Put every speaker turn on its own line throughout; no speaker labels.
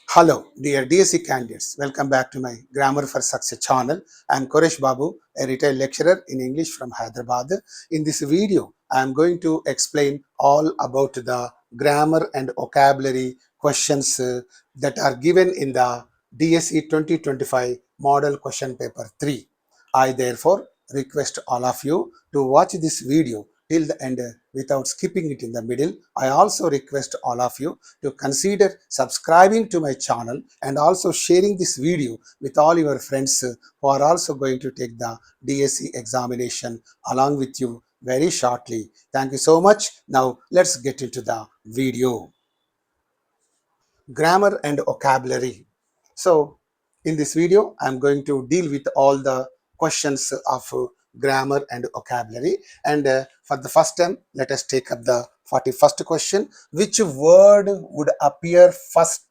Hello, dear DSC candidates. Welcome back to my Grammar for Success channel. I am Koresh Babu, a retired lecturer in English from Hyderabad. In this video, I am going to explain all about the grammar and vocabulary questions that are given in the DSC 2025 Model Question Paper 3. I therefore request all of you to watch this video till the end without skipping it in the middle. I also request all of you to consider subscribing to my channel and also sharing this video with all your friends who are also going to take the DSC examination along with you very shortly. Thank you so much. Now let's get into the video. Grammar and vocabulary. So in this video, I'm going to deal with all the questions of grammar and vocabulary. And for the first time, let us take up the 41st question. Which word would appear first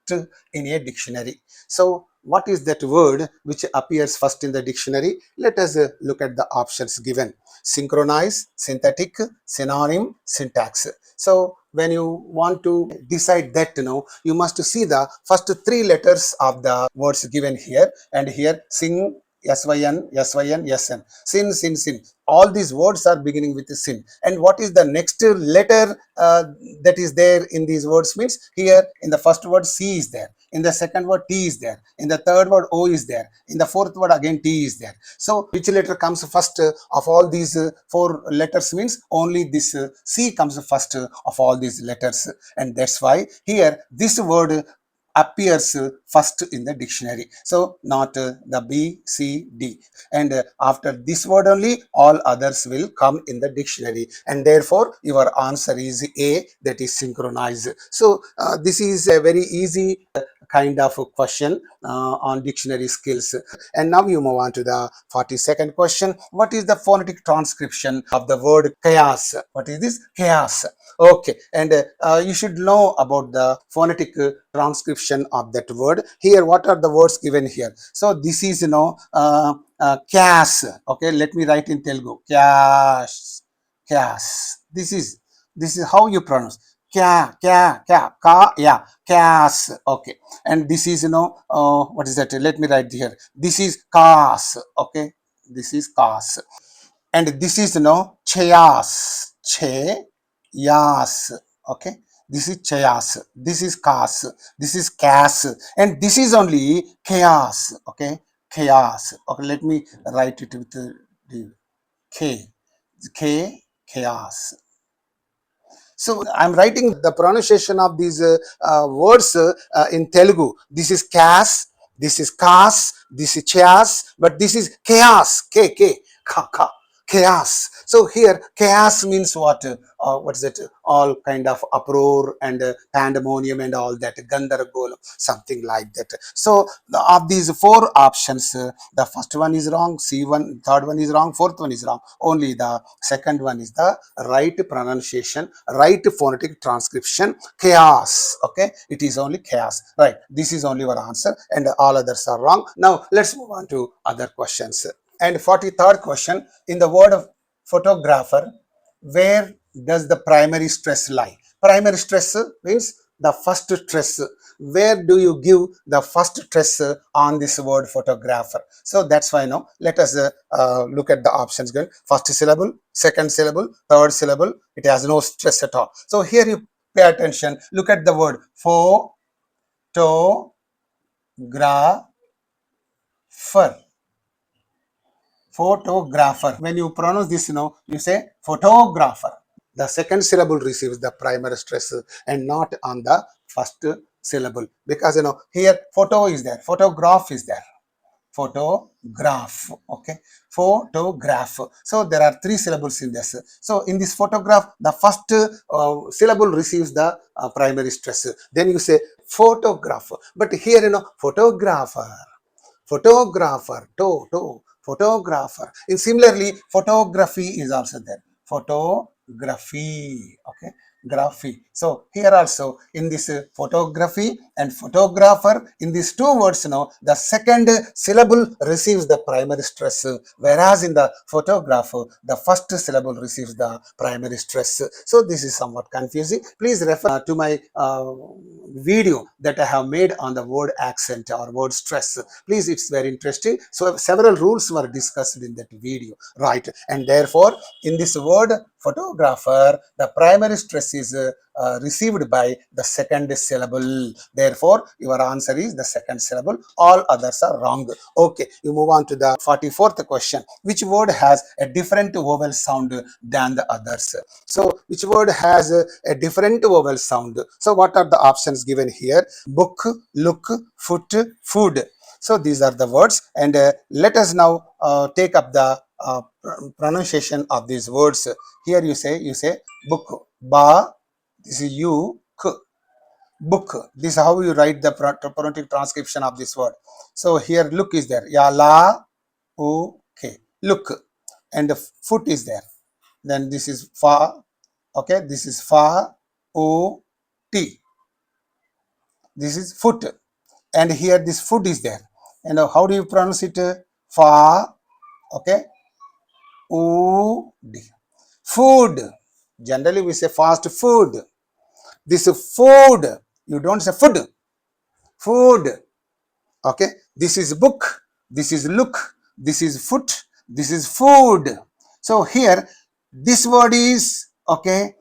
in a dictionary? So what is that word which appears first in the dictionary? Let us look at the options given. Synchronize, synthetic, synonym, syntax. So when you want to decide that, you must see the first three letters of the words given here, and here sing, syn, syn, sn, sin, sin, sin. All these words are beginning with sin. And what is the next letter that is there in these words means here in the first word C is there, in the second word T is there, in the third word O is there, in the fourth word again T is there. So which letter comes first of all these four letters means only this C comes first of all these letters, and that's why here this word appears first in the dictionary. So not the B, C, D. And after this word only all others will come in the dictionary, and therefore your answer is A, that is synchronize. So this is a very easy kind of a question on dictionary skills. And now you move on to the 42nd question. What is the phonetic transcription of the word chaos? What is this? Chaos. Okay, and you should know about the phonetic transcription of that word. Here, what are the words given here? So this is, chaos. Okay, let me write in Telugu. Chaos, chaos. This is how you pronounce. Chaos. Okay, and this is, what is that? Let me write here. This is chaos. Okay, this is chaos, and this is, chaos. Yas. Okay, this is chaos, this is chaos, this is chaos, and this is only chaos. Okay, chaos. Okay, let me write it with the k chaos. So I'm writing the pronunciation of these words in Telugu. This is chaos, this is chaos, this is chaos, but this is chaos. Chaos. So here chaos means what? What is it? All kind of uproar and pandemonium and all that, gandargolam, something like that. So of these four options, the first one is wrong, C1, third one is wrong, fourth one is wrong. Only the second one is the right pronunciation, right phonetic transcription, chaos. Okay, it is only chaos. Right, this is only our answer, and all others are wrong. Now let's move on to other questions. And 43rd question, in the word of photographer, where does the primary stress lie? Primary stress means the first stress. Where do you give the first stress on this word photographer? So that's why now let us look at the options given. First syllable, second syllable, third syllable, it has no stress at all. So here you pay attention, look at the word photographer. When you pronounce this, you say photographer. The second syllable receives the primary stress and not on the first syllable, because here photo is there, photograph is there, photograph. Okay, photograph. So there are three syllables in this. So in this photograph, the first syllable receives the primary stress. Then you say photograph. But here, photographer, photographer. And similarly, photography is also there. Photography. Okay. graphy. So here also in this photography and photographer, in these two words, the second syllable receives the primary stress, whereas in the photographer, the first syllable receives the primary stress. So this is somewhat confusing. Please refer to my video that I have made on the word accent or word stress. Please, it's very interesting. So several rules were discussed in that video, right? And therefore, in this word photographer, the primary stress is received by the second syllable. Therefore, your answer is the second syllable. All others are wrong. Okay, you move on to the 44th question. Which word has a different vowel sound than the others? So, which word has a different vowel sound? So, what are the options given here? Book, look, foot, food. So, these are the words, and let us now take up the pronunciation of these words. Here you say book, ba, this is you, k, book. This is how you write the phonetic transcription of this word. So here look is there, ya, la, u, k, look, and the foot is there. Then this is fa, okay, this is fa, o, t. This is foot, and here this foot is there. And how do you pronounce it? Fa, okay, o, d. Food. Generally we say fast food. This is food. You don't say food. Food. Okay. This is book. This is look. This is foot. This is food. So here, this word is, okay,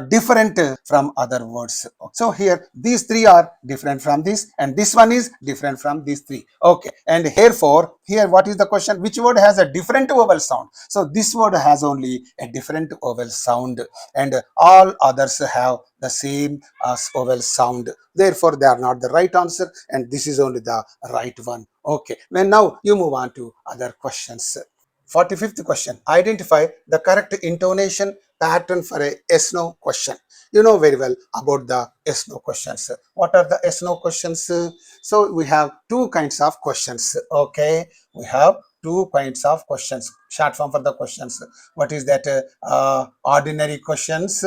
different from other words. So here, these three are different from this, and this one is different from these three. Okay. And therefore, here what is the question? Which word has a different vowel sound? So this word has only a different vowel sound, and all others have the same vowel sound. Therefore, they are not the right answer, and this is only the right one. Okay. Now you move on to other questions. 45th question. Identify the correct intonation pattern for a yes-no question. You know very well about the yes-no questions. What are the yes-no questions? So we have two kinds of questions. Okay, we have two kinds of questions. Short form for the questions. What is that? Ordinary questions,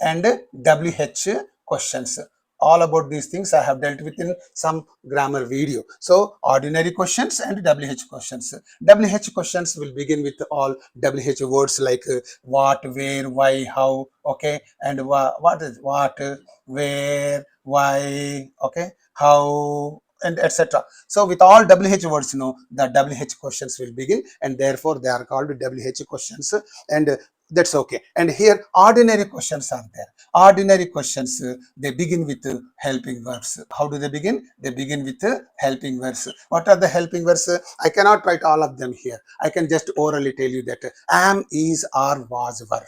and WH questions. All about these things I have dealt with in some grammar video. So ordinary questions and WH questions. WH questions will begin with all WH words like what, where, why, how, okay, and what is what, where, why, okay, how, and etc. So with all WH words, the WH questions will begin, and therefore they are called WH questions, and that's okay. And here ordinary questions are there. Ordinary questions, they begin with helping verbs. How do they begin? They begin with helping verbs. What are the helping verbs? I cannot write all of them here. I can just orally tell you that am, is, are, was, were.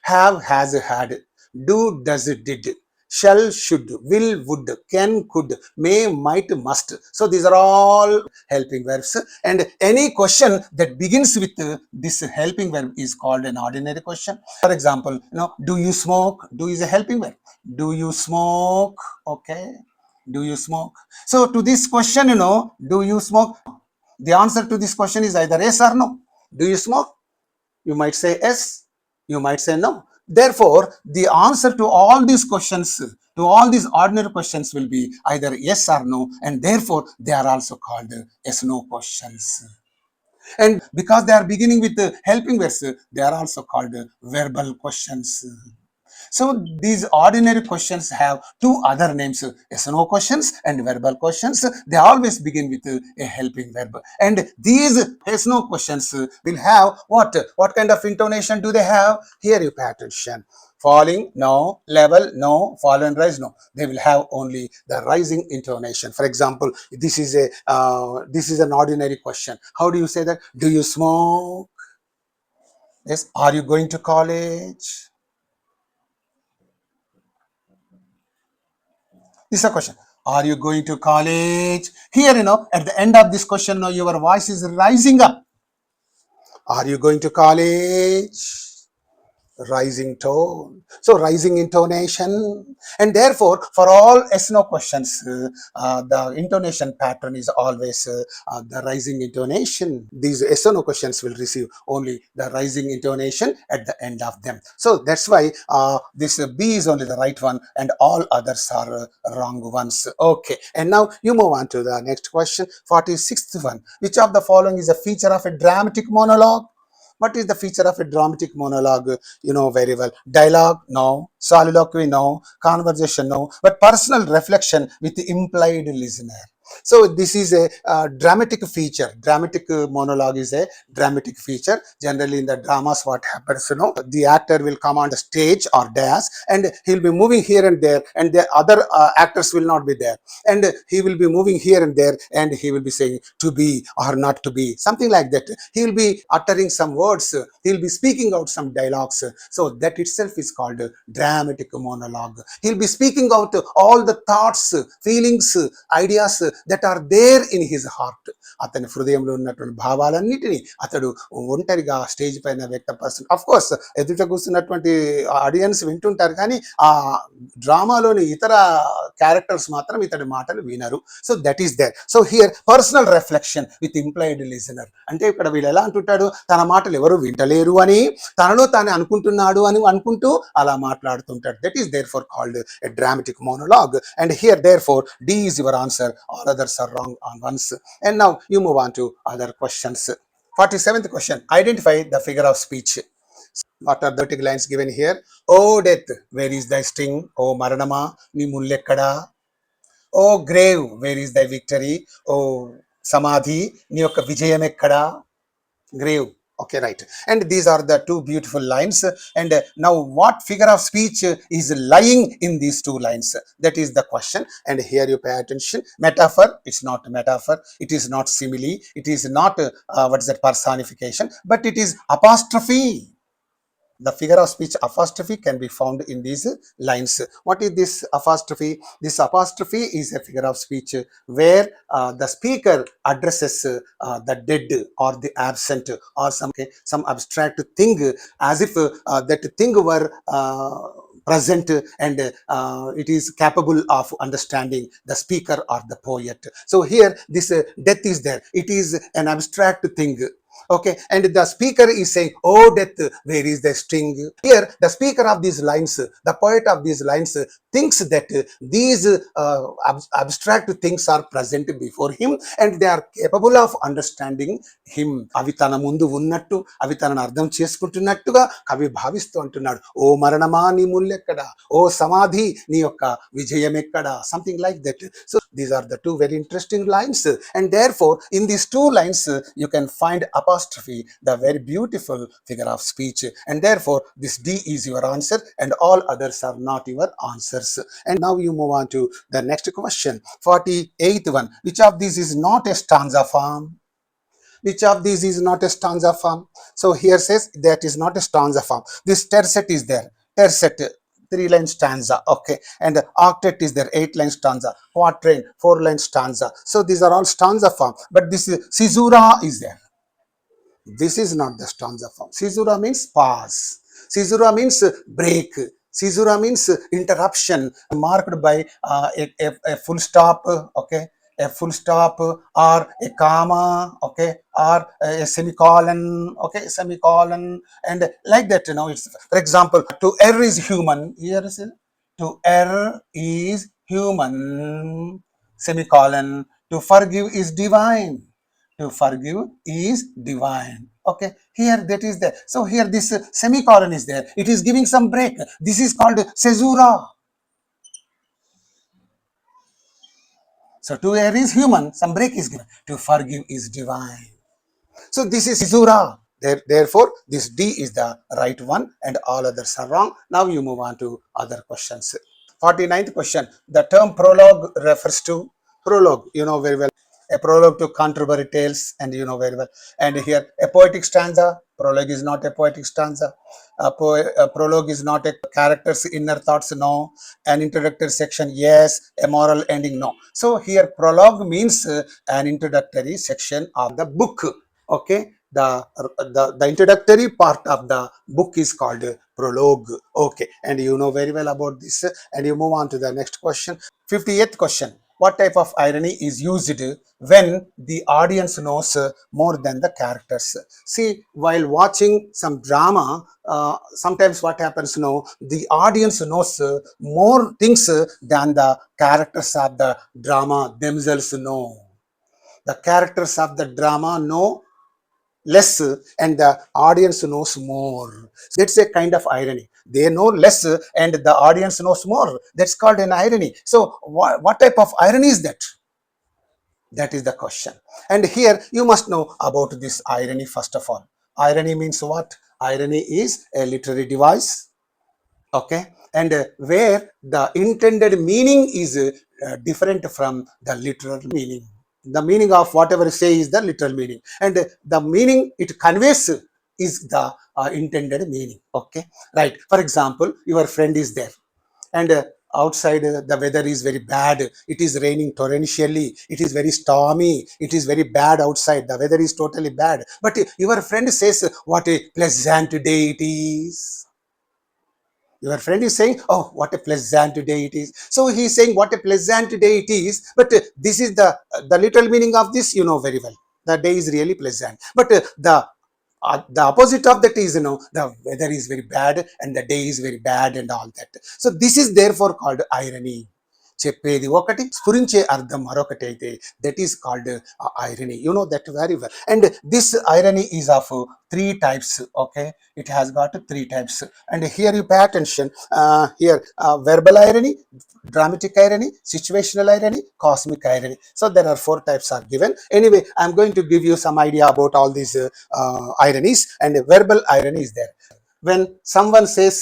Have, has, had. Do, does, did. Shall, should, will, would, can, could, may, might, must. So these are all helping verbs, and any question that begins with this helping verb is called an ordinary question. For example, do you smoke? Do is a helping verb. Do you smoke? Okay. Do you smoke? So to this question, do you smoke? The answer to this question is either yes or no. Do you smoke? You might say yes, you might say no. Therefore, the answer to all these questions, to all these ordinary questions will be either yes or no, and therefore they are also called yes-no questions. And because they are beginning with the helping verbs, they are also called verbal questions. So these ordinary questions have two other names, yes-no questions and verbal questions. They always begin with a helping verb. And these yes-no questions will have what? What kind of intonation do they have? Here you pay attention. Falling, no. Level, no. Fall and rise, no. They will have only the rising intonation. For example, this is an ordinary question. How do you say that? Do you smoke? Yes. Are you going to college? This is a question. Are you going to college? Here, at the end of this question, your voice is rising up. Are you going to college? rising tone. So rising intonation, and therefore for all yes no questions, the intonation pattern is always the rising intonation. These yes or no questions will receive only the rising intonation at the end of them. So that's why this B is only the right one and all others are wrong ones. Okay, and now you move on to the next question, 46th one. Which of the following is a feature of a dramatic monologue? What is the feature of a dramatic monologue? You know very well. Dialogue, no. Soliloquy, no. Conversation, no. But personal reflection with the implied listener. So this is a dramatic feature. Dramatic monologue is a dramatic feature. Generally in the dramas, what happens, the actor will come on the stage or dais and he'll be moving here and there, and the other actors will not be there, and he will be moving here and there, and he will be saying to be or not to be, something like that. He will be uttering some words, he will be speaking out some dialogues. So that itself is called dramatic monologue. He'll be speaking out all the thoughts, feelings, ideas that are there in his heart. అతని హృదయంలో ఉన్నటువంటి భావాలన్నిటినీ అతడు ఒంటరిగా stage పైన వ్యక్తపరుస్తుంది. Of course ఎదుట కూర్చున్నటువంటి audience వింటుంటారు, కానీ ఆ డ్రామాలోని ఇతర క్యారెక్టర్స్ మాత్రం ఇతడి మాటలు వినరు. So that is there. So here personal reflection with implied listener. అంటే ఇక్కడ వీళ్ళు ఎలా అంటుంటాడు, తన మాటలు ఎవరు వింటలేరు అని తనలో తానే అనుకుంటున్నాడు అని అనుకుంటూ అలా మాట్లాడుతుంటాడు. That is therefore called a dramatic monologue. And here therefore D is your answer, all others are wrong on once. And now you move on to other questions. 47th question, identify the figure of speech. What are the vertical lines given here? Oh death, where is thy sting? Oh maranama, ni mullekkada? Oh grave, where is thy victory? Oh samadhi, ni yokka vijayam ekkada? Grave. Okay, right. And these are the two beautiful lines. And now what figure of speech is lying in these two lines? That is the question. And here you pay attention. Metaphor, it's not a metaphor. It is not simile. It is not what is that, personification, but it is apostrophe. The figure of speech apostrophe can be found in these lines. What is this apostrophe? This apostrophe is a figure of speech where the speaker addresses the dead or the absent or some abstract thing, as if that thing were present, and it is capable of understanding the speaker or the poet. So here this death is there. It is an abstract thing. Okay, and the speaker is saying, oh death, where is the sting? Here the speaker of these lines, the poet of these lines, thinks that these abstract things are present before him and they are capable of understanding him. అవి తన ముందు ఉన్నట్టు, అవి తనను అర్థం చేసుకుంటున్నట్టుగా కవి భావిస్తూ అంటున్నాడు. ఓ మరణమా నీ ముల్లెక్కడ, ఓ సమాధి నీ యొక్క విజయం ఎక్కడ, something like that. So these are the two very interesting lines, and therefore in these two lines you can find apostrophe, the very beautiful figure of speech, and therefore this D is your answer and all others are not your answers. And now you move on to the next question, 48th one. Which of these is not a stanza form? Which of these is not a stanza form? So here says that is not a stanza form. This tercet is there. Tercet, 3-line stanza. Okay, and octet is there, 8-line stanza. Quatrain, 4-line stanza. So these are all stanza form, but this is caesura is there. This is not the stanza form. Caesura means pause. Caesura means break. Caesura means interruption marked by a full stop. Okay, a full stop or a comma. Okay, or a semicolon. Okay, semicolon, and like that. It's, for example, to err is human. Here is it. To err is human. Semicolon. To forgive is divine. To forgive is divine. Okay, here that is there. So here this semicolon is there. It is giving some break. This is called caesura. So to err is human, some break is given. To forgive is divine. So this is caesura. Therefore this D is the right one and all others are wrong. Now you move on to other questions. 49th question. The term prologue refers to prologue. You know very well. A prologue to controversy tales, and you know very well. And here a poetic stanza. Prologue is not a poetic stanza. A prologue is not a character's inner thoughts. No. An introductory section. Yes. A moral ending. No. So here prologue means an introductory section of the book. Okay, the introductory part of the book is called prologue. Okay, and you know very well about this, and you move on to the next question. 58th question. What type of irony is used when the audience knows more than the characters? See, while watching some drama, sometimes what happens, the audience knows more things than the characters of the drama themselves know. The characters of the drama know less and the audience knows more. That's a kind of irony. They know less and the audience knows more. That's called an irony. So what type of irony is that? That is the question. And here you must know about this irony first of all. Irony means what? Irony is a literary device, okay, and where the intended meaning is different from the literal meaning. The meaning of whatever you say is the literal meaning, and the meaning it conveys is the intended meaning. Okay, right. For example, your friend is there, and outside the weather is very bad. It is raining torrentially. It is very stormy. It is very bad outside. The weather is totally bad. But your friend says, "What a pleasant day it is." Your friend is saying, "Oh, what a pleasant day it is." So he is saying, "What a pleasant day it is." But this is the literal meaning of this, you know very well. The day is really pleasant. But the opposite of that is, the weather is very bad and the day is very bad and all that. So this is therefore called irony. చెప్పేది ఒకటి స్ఫురించే అర్థం మరొకటి అయితే that is called irony. You know that very well. And this irony is of three types. Okay, it has got three types. And here you pay attention. Here verbal irony, dramatic irony, situational irony, cosmic irony. So there are four types are given. Anyway, I'm going to give you some idea about all these ironies. And verbal irony is there. When someone says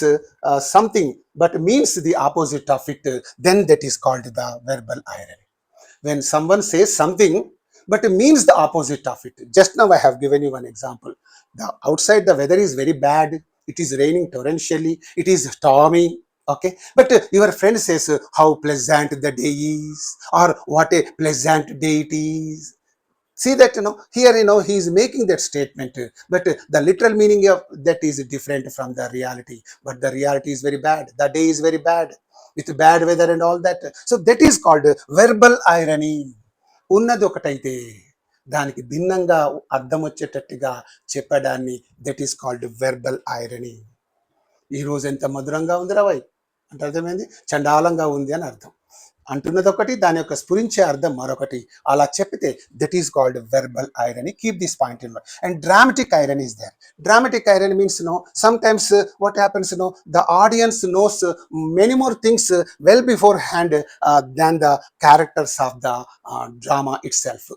something but means the opposite of it, then that is called the verbal irony. When someone says something but means the opposite of it. Just now I have given you one example. The outside the weather is very bad. It is raining torrentially. It is stormy. Okay, but your friend says how pleasant the day is, or what a pleasant day it is. See that, here, he is making that statement, but the literal meaning of that is different from the reality. But the reality is very bad. The day is very bad with bad weather and all that. So that is called verbal irony. ఉన్నది ఒకటైతే దానికి భిన్నంగా అర్థం వచ్చేటట్టుగా చెప్పడాన్ని that is called verbal irony. ఈ రోజు ఎంత మధురంగా ఉంది రావాయి అంటే అర్థమైంది, చండాలంగా ఉంది అని అర్థం. అంటున్నది ఒకటి, దాని యొక్క స్ఫురించే అర్థం మరొకటి. అలా చెప్పితే that is called verbal irony. Keep this point in mind. And dramatic irony is there. Dramatic irony means, sometimes what happens, the audience knows many more things well beforehand than the characters of the drama itself.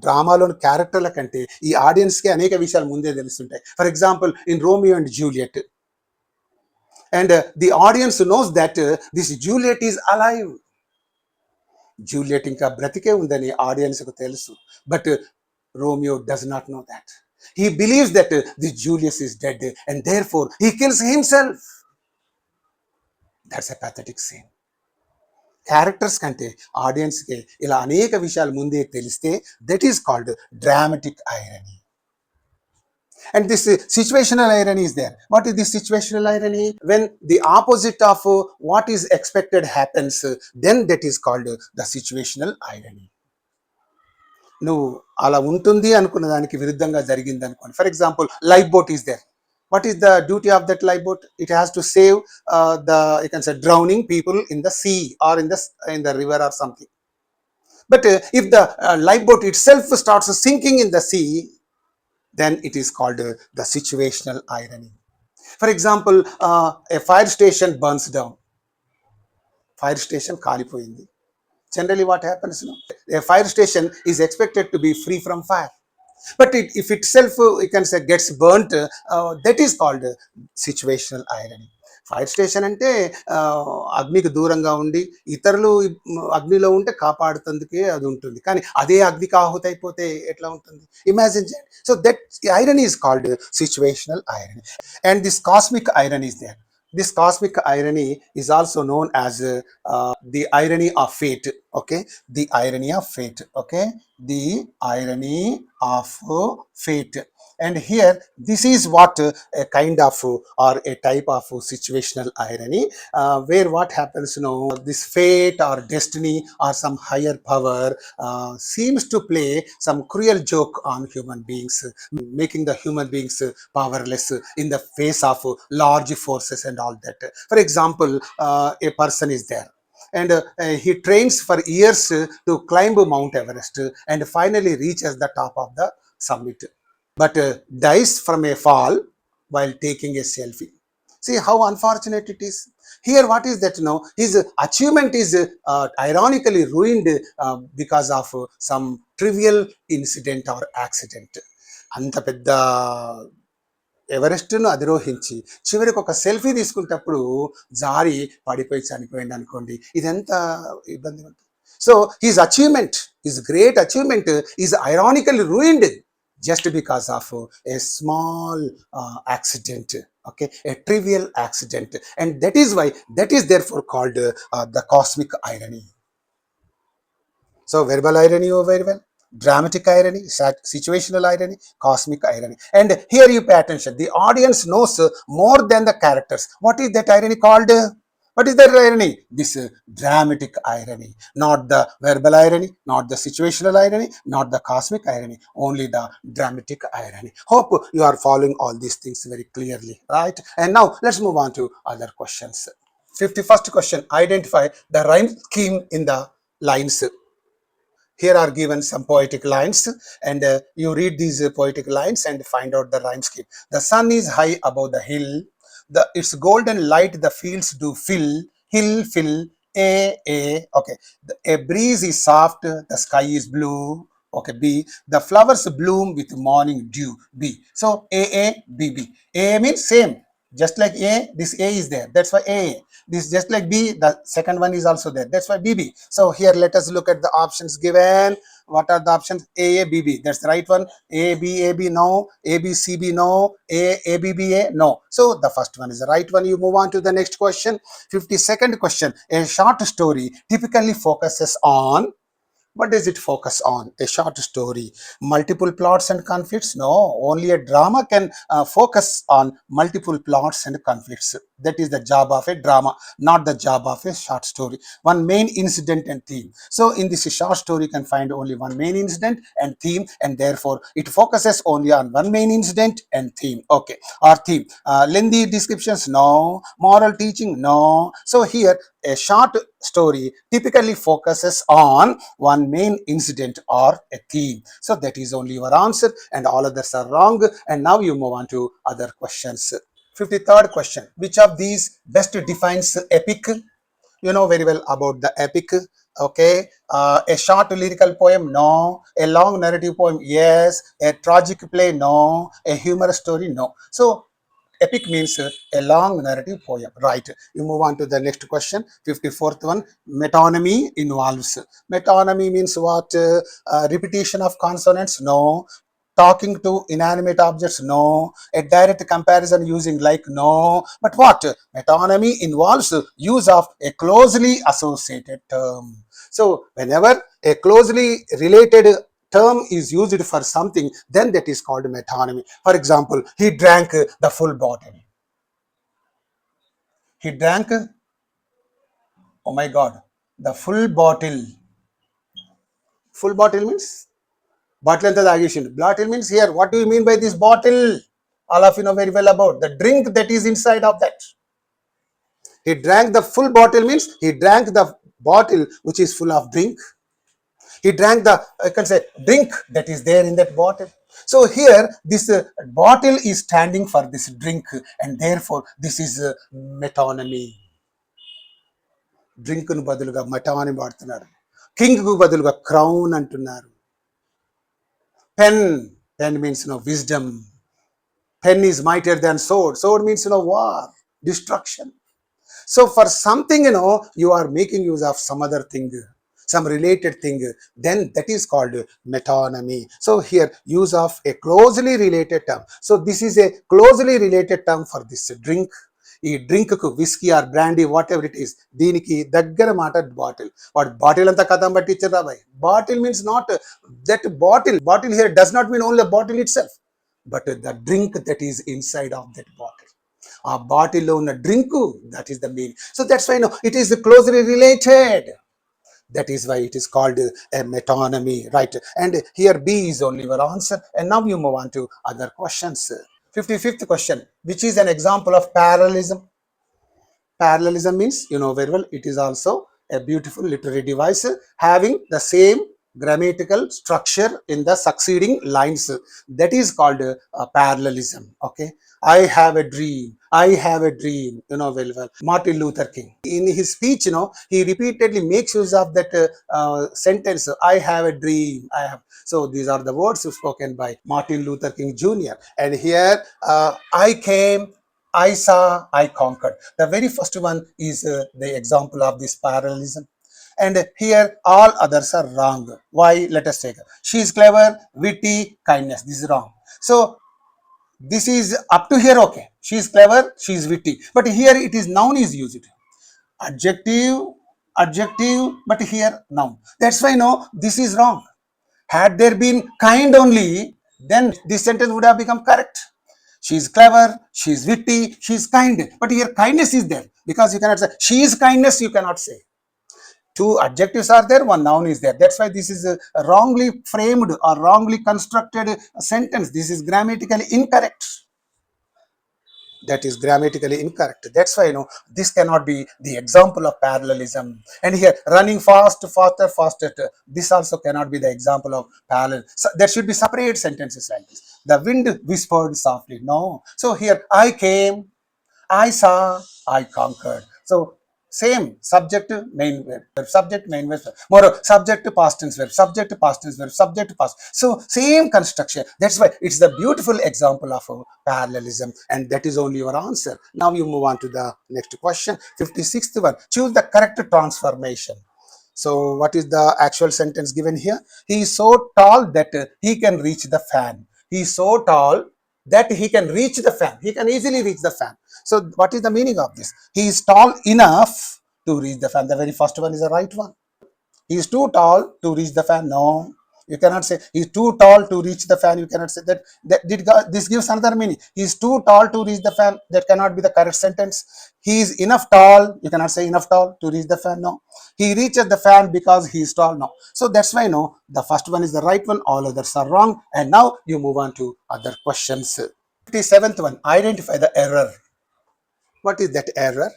డ్రామాలోని క్యారెక్టర్ల కంటే ఈ ఆడియన్స్కి అనేక విషయాలు ముందే తెలుస్తుంటాయి. For example, in Romeo and Juliet, and the audience knows that this Juliet is alive. Juliet ఇంకా బ్రతికే ఉందని ఆడియన్స్కు తెలుసు. But Romeo does not know that. He believes that the Julius is dead and therefore he kills himself. That's a pathetic scene. Characters కంటే ఆడియన్స్కి ఇలా అనేక విషయాలు ముందే తెలిస్తే that is called dramatic irony. And this situational irony is there. What is this situational irony? When the opposite of what is expected happens, then that is called the situational irony. నువ్వు అలా ఉంటుంది అనుకున్న దానికి విరుద్ధంగా జరిగింది అనుకోండి. For example, life boat is there. What is the duty of that life boat? It has to save you can say, drowning people in the sea or in the river or something. But if the lifeboat itself starts sinking in the sea, then it is called the situational irony. For example, a fire station burns down. Fire station కాలిపోయింది. Generally what happens, a fire station is expected to be free from fire. But if itself, you can say, gets burnt, that is called situational irony. Fire station అంటే అగ్నికి దూరంగా ఉండి ఇతరులు అగ్నిలో ఉంటే కాపాడుతందుకే అది ఉంటుంది. కానీ అదే అగ్నికి ఆహుతి అయిపోతే ఎట్లా ఉంటుంది? ఇమాజిన్ చేయండి. So that irony is called situational irony. And this cosmic irony is there. This cosmic irony is also known as the irony of fate. Okay, the irony of fate. Okay, the irony of fate. And here, this is what a kind of or a type of situational irony, where what happens, this fate or destiny or some higher power seems to play some cruel joke on human beings, making the human beings powerless in the face of large forces and all that. For example, a person is there, and he trains for years to climb Mount Everest, and finally reaches the top of the summit, but dies from a fall while taking a selfie. See how unfortunate it is. Here, what is that? His achievement is ironically ruined because of some trivial incident or accident. అంత పెద్ద ఎవరెస్ట్ను అధిరోహించి చివరికి ఒక selfie తీసుకునేటప్పుడు జారి పడిపోయి చనిపోయింది అనుకోండి, ఇది ఎంత ఇబ్బంది ఉంటుంది. So his achievement, his great achievement is ironically ruined just because of a small accident. Okay, a trivial accident, and that is therefore called the cosmic irony. So verbal irony over very well, dramatic irony, situational irony, cosmic irony. And here you pay attention. The audience knows more than the characters. What is that irony called? What is that irony? This dramatic irony, not the verbal irony, not the situational irony, not the cosmic irony, only the dramatic irony. Hope you are following all these things very clearly, right? And now let's move on to other questions. 51st question, identify the rhyme scheme in the lines. Here are given some poetic lines, and you read these poetic lines and find out the rhyme scheme. The sun is high above the hill, its golden light the fields do fill, hill fill, a. Okay, a breeze is soft, the sky is blue. Okay, B. The flowers bloom with morning dew. B. So A, B, B. A means same. Just like A, this A is there. That's why A. This just like B, the second one is also there. That's why BB. So here let us look at the options given. What are the options? A, B, B. That's the right one. A, B, no. A, B, C, B, no. A, B, B, A, no. So the first one is the right one. You move on to the next question. 52nd question. A short story typically focuses on. What does it focus on? A short story. Multiple plots and conflicts? No, only a drama can focus on multiple plots and conflicts. That is the job of a drama, not the job of a short story. One main incident and theme. So in this short story, you can find only one main incident and theme, and therefore it focuses only on one main incident and theme. Okay, or theme. Lengthy descriptions? No. Moral teaching? No. So here, a short story typically focuses on one main incident or a theme. So that is only your answer, and all others are wrong. And now you move on to other questions. 53rd question. Which of these best defines epic? You know very well about the epic. Okay, a short lyrical poem? No. A long narrative poem? Yes. A tragic play? No. A humorous story? No. So epic means a long narrative poem, right? You move on to the next question. 54th one. Metonymy involves. Metonymy means what? Repetition of consonants? No. Talking to inanimate objects? No. A direct comparison using like? No. But what? Metonymy involves use of a closely associated term. So whenever a closely related term is used for something, then that is called metonymy. For example, he drank the full bottle. He drank, oh my God, the full bottle. Full bottle means bottle anta tagesindu. Bottle means here, what do you mean by this bottle? All of you know very well about the drink that is inside of that. He drank the full bottle means he drank the bottle which is full of drink. He drank the, I can say, drink that is there in that bottle. So here, this bottle is standing for this drink, and therefore this is metonymy. Drink nu బదులుగా metonymy వాడుతున్నారు. King కు బదులుగా crown అంటున్నారు. Pen means wisdom. Pen is mightier than sword. Sword means war, destruction. So for something, you are making use of some other thing, some related thing, then that is called metonymy. So here, use of a closely related term. So this is a closely related term for this drink. ఈ drink కు whisky or brandy whatever it is దీనికి దగ్గర మాట bottle. వాడు bottle అంతా కథం బట్టి ఇచ్చారా బాయ్. Bottle means not that bottle here does not mean only bottle itself but the drink that is inside of that bottle. ఆ బాటిల్లో ఉన్న drink that is the meaning. So that's why it is closely related. That is why it is called a metonymy, right? And here B is only your answer. And now you move on to other questions. 55th question, which is an example of parallelism. Parallelism means, you know very well, it is also a beautiful literary device having the same grammatical structure in the succeeding lines. That is called parallelism. Okay, I have a dream, I have a dream, you know very well. Martin Luther King, in his speech, you know, he repeatedly makes use of that sentence, I have a dream, I have. So these are the words spoken by Martin Luther King Jr. And here I came, I saw, I conquered. The very first one is the example of this parallelism. And here all others are wrong. Why? Let us take her. She is clever, witty, kindness. This is wrong. So this is up to here, okay. She is clever, she is witty. But here it is noun is used. Adjective, but here noun. That's why no, this is wrong. Had there been kind only, then this sentence would have become correct. She is clever, she is witty, she is kind. But here kindness is there because you cannot say she is kindness, you cannot say. Two adjectives are there, one noun is there. That's why this is a wrongly framed or wrongly constructed sentence. This is grammatically incorrect. That is grammatically incorrect. That's why, you know, this cannot be the example of parallelism. And here running fast, faster, faster, this also cannot be the example of parallel. So there should be separate sentences like this. The wind whispered softly. No. So here I came, I saw, I conquered. So same subject main verb, subject main verb, more subject past tense verb, subject past tense verb, subject past. So same construction. That's why it's the beautiful example of parallelism, and that is only your answer. Now you move on to the next question, 56th one. Choose the correct transformation. So what is the actual sentence given here? He is so tall that he can reach the fan. He is so tall that he can reach the fan. He can easily reach the fan. So what is the meaning of this? He is tall enough to reach the fan. The very first one is the right one. He is too tall to reach the fan. No, you cannot say he is too tall to reach the fan. You cannot say that. This gives another meaning. He is too tall to reach the fan. That cannot be the correct sentence. He is enough tall. You cannot say enough tall to reach the fan. No. He reaches the fan because he is tall. No. So that's why no, the first one is the right one. All others are wrong. And now you move on to other questions. 57th one. Identify the error. What is that error?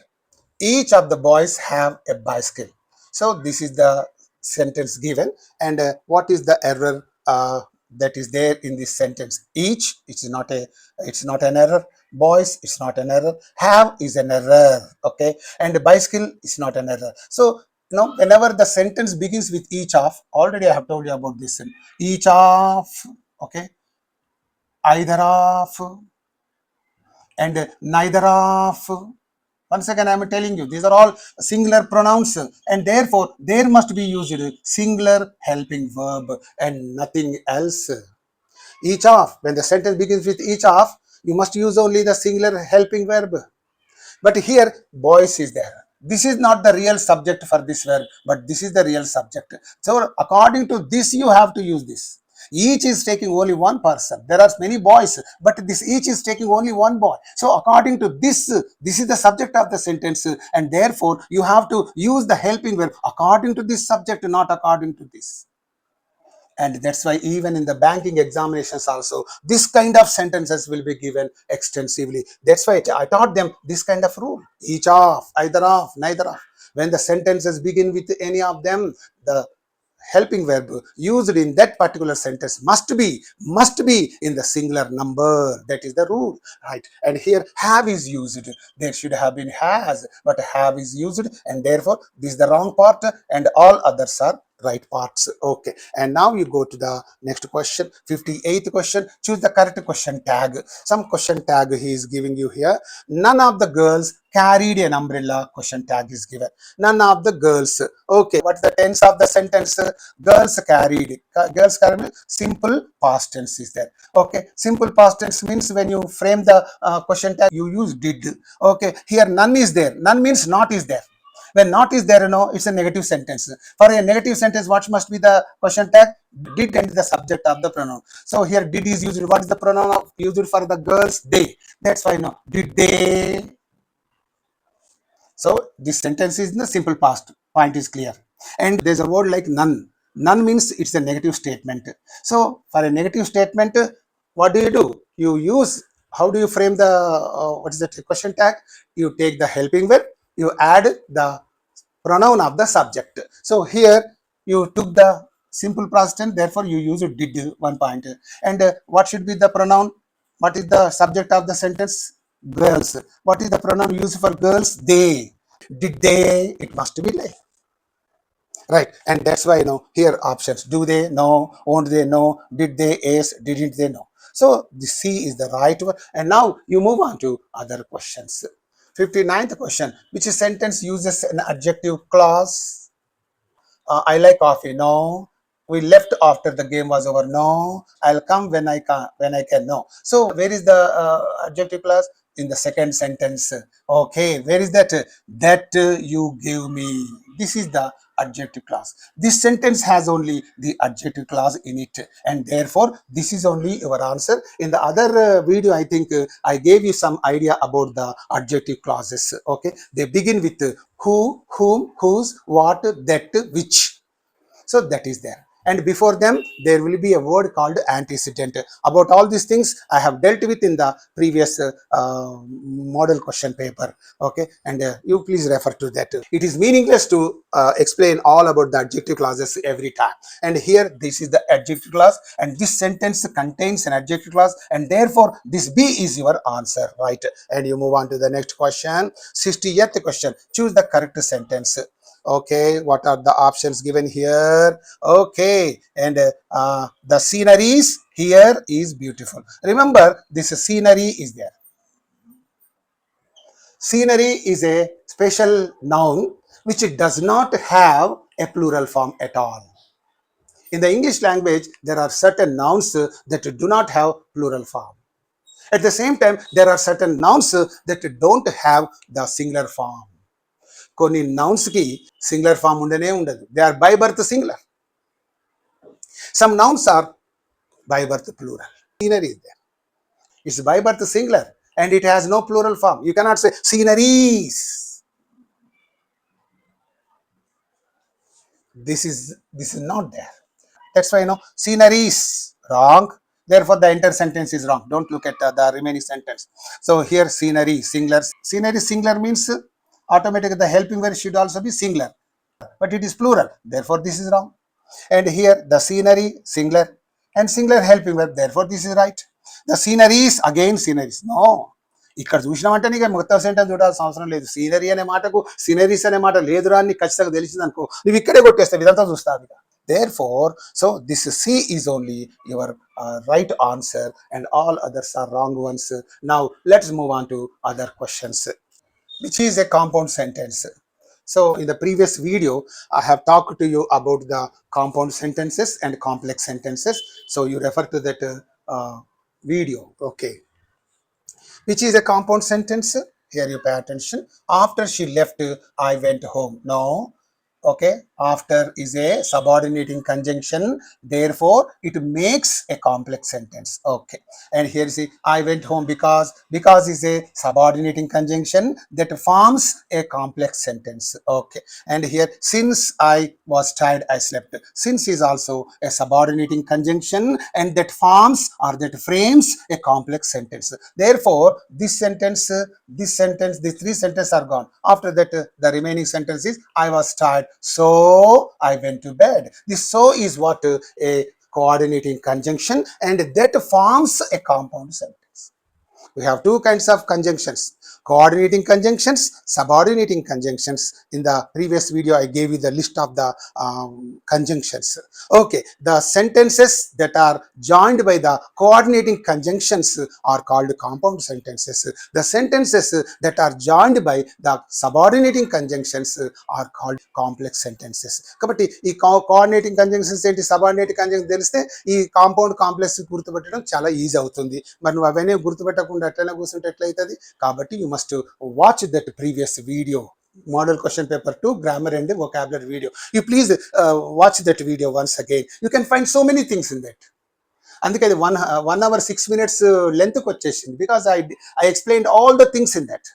Each of the boys have a bicycle. So this is the sentence given. And what is the error that is there in this sentence? Each, it's not an error. Boys, it's not an error. Have is an error. Okay. And bicycle is not an error. So now whenever the sentence begins with each of, already I have told you about this. Each of, okay, either of, and neither of. Once again, I am telling you, these are all singular pronouns, and therefore there must be used singular helping verb and nothing else. Each of, when the sentence begins with each of, you must use only the singular helping verb. But here, boys is there. This is not the real subject for this verb, but this is the real subject. So according to this, you have to use this. Each is taking only one person. There are many boys, but this each is taking only one boy. So according to this, this is the subject of the sentence, and therefore you have to use the helping verb according to this subject, not according to this. And that's why even in the banking examinations also, this kind of sentences will be given extensively. That's why I taught them this kind of rule. Each of, either of, neither of. When the sentences begin with any of them, the helping verb used in that particular sentence must be in the singular number. That is the rule, right? And here have is used. There should have been has, but have is used, and therefore this is the wrong part, and all others are right parts. Okay, and now you go to the next question, 58th question. Choose the correct question tag. Some question tag he is giving you here. None of the girls carried an umbrella. Question tag is given. None of the girls. Okay, what's the tense of the sentence? Girls carried. Girls carried. Simple past tense is there. Okay, simple past tense means when you frame the question tag, you use did. Okay, here none is there. None means not is there. When not is there, it's a negative sentence. For a negative sentence, what must be the question tag? Did and the subject of the pronoun. So here did is used. What is the pronoun used for the girls? They. That's why did they. So this sentence is in the simple past. Point is clear. And there's a word like none. None means it's a negative statement. So for a negative statement, what do? You use, how do you frame the, what is that question tag? You take the helping verb, you add the pronoun of the subject. So here you took the simple past tense, therefore you use did 1 point. And what should be the pronoun? What is the subject of the sentence? Girls. What is the pronoun used for girls? They. Did they? It must be they. Right, and that's why here options. Do they? No. Won't they? No. Did they? Yes. Didn't they? No. So the C is the right one. And now you move on to other questions. 59th question. Which sentence uses an adjective clause? I like coffee. No. We left after the game was over. No. I'll come when I can. No. So where is the adjective clause? In the second sentence. Okay. Where is that? That you give me. This is the adjective clause. This sentence has only the adjective clause in it, and therefore this is only your answer. In the other video, I think I gave you some idea about the adjective clauses. Okay, they begin with who, whom, whose, what, that, which. So that is there. And before them, there will be a word called antecedent. About all these things, I have dealt with in the previous model question paper. Okay, and you please refer to that. It is meaningless to explain all about the adjective clauses every time. And here, this is the adjective clause, and this sentence contains an adjective clause, and therefore this B is your answer, right? And you move on to the next question, 60th question. Choose the correct sentence. Okay, what are the options given here? Okay, and the sceneries here is beautiful. Remember, this scenery is there. Scenery is a special noun which does not have a plural form at all. In the English language, there are certain nouns that do not have plural form. At the same time, there are certain nouns that don't have the singular form. కొన్ని nouns కి singular form ఉండనే ఉండదు. They are by birth singular. Some nouns are by birth plural. Scenery is there. It's by birth singular and it has no plural form. You cannot say sceneries. This is not there. That's why sceneries wrong. Therefore the entire sentence is wrong. Don't look at the remaining sentence. So here scenery singular. Scenery singular means automatically the helping verb should also be singular, but it is plural. Therefore this is wrong. And here the scenery singular and singular helping verb. Therefore this is right. The sceneries again sceneries. No. ఇక్కడ చూసినామంటే నీకు మొత్తం sentence చూడాల్సిన అవసరం లేదు. Scenery అనే మాటకు సినరీస్ అనే మాట లేదురా అని ఖచ్చితంగా తెలిసింది అనుకో, నువ్వు ఇక్కడే కొట్టేస్తావు, ఇదంతా చూస్తావు ఇక. Therefore, so this C is only your right answer and all others are wrong ones. Now let's move on to other questions. Which is a compound sentence? So in the previous video, I have talked to you about the compound sentences and complex sentences. So you refer to that video. Okay. Which is a compound sentence? Here you pay attention. After she left, I went home. No. Okay, after is a subordinating conjunction, therefore it makes a complex sentence. Okay, and here you see I went home because is a subordinating conjunction that forms a complex sentence. Okay, and here since I was tired I slept. Since is also a subordinating conjunction and that forms or that frames a complex sentence. Therefore this sentence, these three sentences are gone. After that the remaining sentence is I was tired, so I went to bed. This so is what? A coordinating conjunction and that forms a compound sentence. we have two kinds of conjunctions: coordinating conjunctions, subordinating conjunctions. In the previous video I gave you the list of the conjunctions. Okay, the sentences that are joined by the coordinating conjunctions are called compound sentences. The sentences that are joined by the subordinating conjunctions are called complex sentences. కాబట్టి ఈ coordinating conjunctions ఏంటి, subordinate conjunction తెలిస్తే ఈ compound complex గుర్తుపెట్టడం చాలా easy అవుతుంది. మరి నువ్వు అవన్నీ గుర్తుపెట్టకుండా ఎట్లయినా కూర్చుంటే ఎట్లయితుంది? కాబట్టి you must watch that previous video, model question paper 2 grammar and vocabulary video. You please watch that video once again. You can find so many things in that. అందుకే అది 1 hour 6 minutes లెంత్కి వచ్చేసింది, because I explained all the things in that.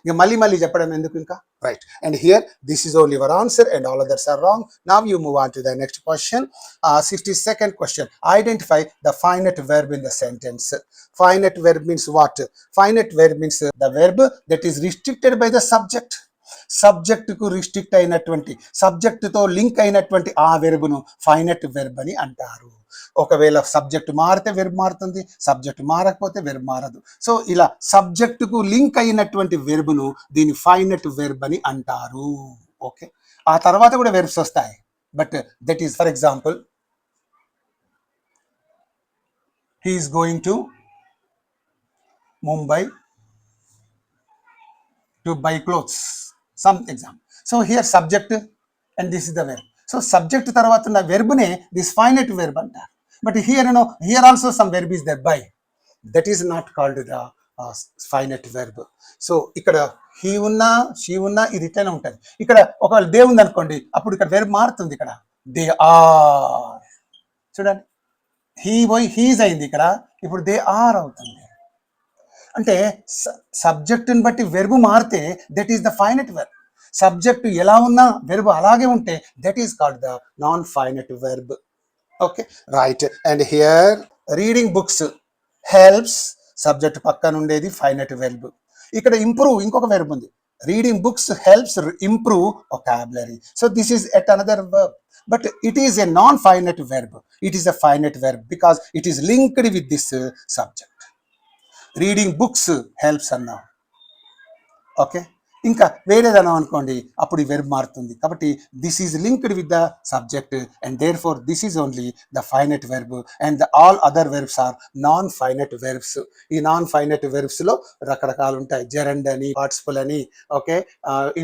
ఇక మళ్ళీ చెప్పడం ఎందుకు ఇంకా, right. And here this is only your answer and all others are wrong. Now you move on to the next question. 62nd question. Identify the finite verb in the sentence. Finite verb means what? Finite verb means the verb that is restricted by the subject. సబ్జెక్టుకు restrict అయినటువంటి, సబ్జెక్టుతో link అయినటువంటి ఆ వెర్బ్ను finite verb అని అంటారు. ఒకవేళ subject మారితే verb మారుతుంది, సబ్జెక్ట్ మారకపోతే వెర్బ్ మారదు. సో ఇలా సబ్జెక్టుకు లింక్ అయినటువంటి వెర్బ్ను దీని ఫైనట్ వెర్బ్ అని అంటారు. ఓకే, ఆ తర్వాత కూడా వెర్బ్స్ వస్తాయి, but that is for example he is going to Mumbai to buy clothes, some example. So here subject and this is the verb. So subject తర్వాత ఉన్న verb నే this finite verb అంటారు. But here here also some verb is there, buy. That is not called the finite verb. So ఇక్కడ he ఉన్నా she ఉన్నా ఇది ఇట్లనే ఉంటుంది. ఇక్కడ ఒకవేళ దే ఉంది అనుకోండి, అప్పుడు ఇక్కడ verb మారుతుంది. ఇక్కడ they are, చూడండి, he పోయి he's అయింది, ఇక్కడ ఇప్పుడు they are అవుతుంది. అంటే సబ్జెక్టుని బట్టి వెర్బు మారితే that is the finite verb. Subject ఎలా ఉన్నా వెర్బు అలాగే ఉంటే that is called the non finite verb. Okay, right. And here reading books helps, subject పక్కన ఉండేది ఫైనట్ వెర్బ్. ఇక్కడ ఇంప్రూవ్ ఇంకొక వెర్బ్ ఉంది. Reading books helps improve vocabulary. So this is at another verb, but it is a non-finite verb. It is a finite verb because it is linked with this subject. Reading books helps అన్నా, okay. ఇంకా వేరేదన్నా అనుకోండి, అప్పుడు ఈ verb మారుతుంది. కాబట్టి this is linked with the subject and therefore this is only the finite verb and the all other verbs are non finite verbs. ఈ non finite వెర్బ్స్లో రకరకాలు ఉంటాయి. జెరండ్ అని, పార్టిసిపల్ అని, ఓకే,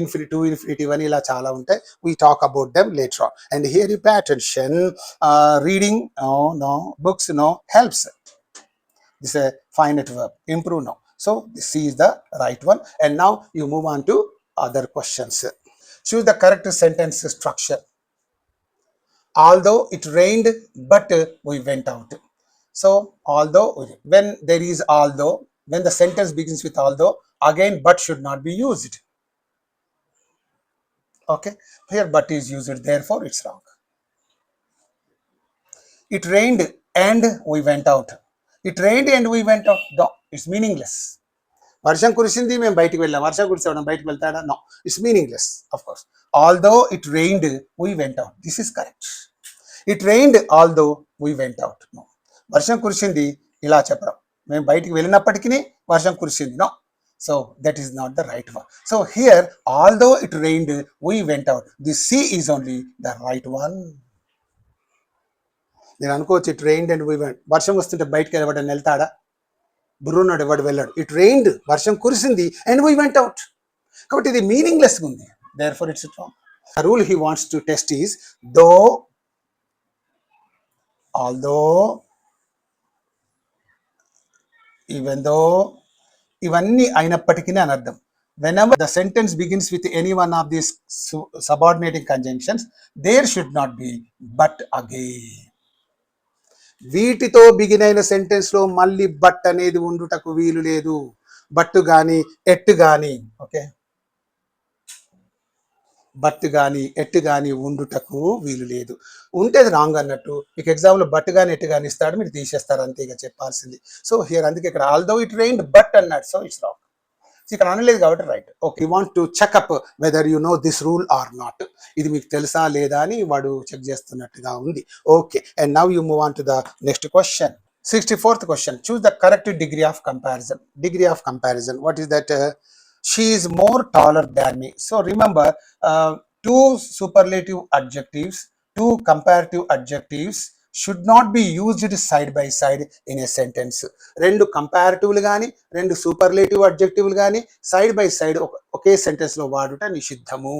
ఇన్ఫినిటివ్, ఇన్ఫినిటివ్ అని, ఇలా చాలా ఉంటాయి. We talk about them later on. And here you pay attention. Reading no, books no, helps. This is a finite verb, improve now. So this is the right one. And now you move on to other questions. Choose the correct sentence structure. Although it rained, but we went out. So although, when there is although, when the sentence begins with although, again but should not be used. Okay, here but is used, therefore it's wrong. It rained and we went out. It rained and we went out. No, it's meaningless. వర్షం కురిసింది, మేము బయటికి వెళ్ళాం. వర్షం కురిసేవాడు బయటికి వెళ్తాడా? No, it's meaningless. Of course, although it rained we went out, this is correct. It rained although we went out. No, వర్షం కురిసింది ఇలా చెప్పడం, మేము బయటికి వెళ్ళినప్పటికీ వర్షం కురిసింది. No, so that is not the right one. So here although it rained we went out, this C is only the right one. నేను అనుకోవచ్చు it rained and we went, వర్షం వస్తుంటే బయటకు ఎవడని వెళ్తాడా? బుర్రున్నాడు, ఎవడు వెళ్ళాడు. ఇట్ రెయిన్డ్, వర్షం కురిసింది, అండ్ వీ వెంట్ అవుట్. కాబట్టి ఇది మీనింగ్లెస్గా ఉంది. Therefore it's wrong. The rule he wants to test is though, although, even though, ఇవన్నీ అయినప్పటికీ అని అర్థం. Whenever the sentence begins with any one of these subordinating conjunctions, there should not be but again. వీటితో begin అయిన sentence లో మళ్ళీ but అనేది ఉండుటకు వీలు లేదు. బట్ కానీ ఎట్ కానీ, ఓకే, బట్ కానీ ఎట్ కానీ ఉండుటకు వీలు లేదు. ఉంటేది రాంగ్ అన్నట్టు. మీకు ఎగ్జామ్లో బట్ కానీ ఎట్ కానీ ఇస్తాడు, మీరు తీసేస్తారు, అంతే ఇక చెప్పాల్సింది. సో హియర్ అందుకే ఇక్కడ ఆల్దో ఇట్ రెయిన్డ్ బట్ అన్నాడు, సో ఇట్స్ రాంగ్. ఇక్కడ అనలేదు కాబట్టి right. Okay, you want to checkup whether you know this rule or not. ఇది మీకు తెలుసా లేదా అని వాడు చెక్ చేస్తున్నట్టుగా ఉంది. Okay, and now you move on to the next question. 64th question. Choose the correct degree of comparison. Degree of comparison. What is that? She is more taller than me. So remember, two superlative adjectives, two comparative adjectives should not be used side by side in a sentence. రెండు కంపారిటివ్లు కానీ రెండు superlative అడ్జెక్టివ్లు కానీ side by side okay sentence లో వాడుట నిషిద్ధము.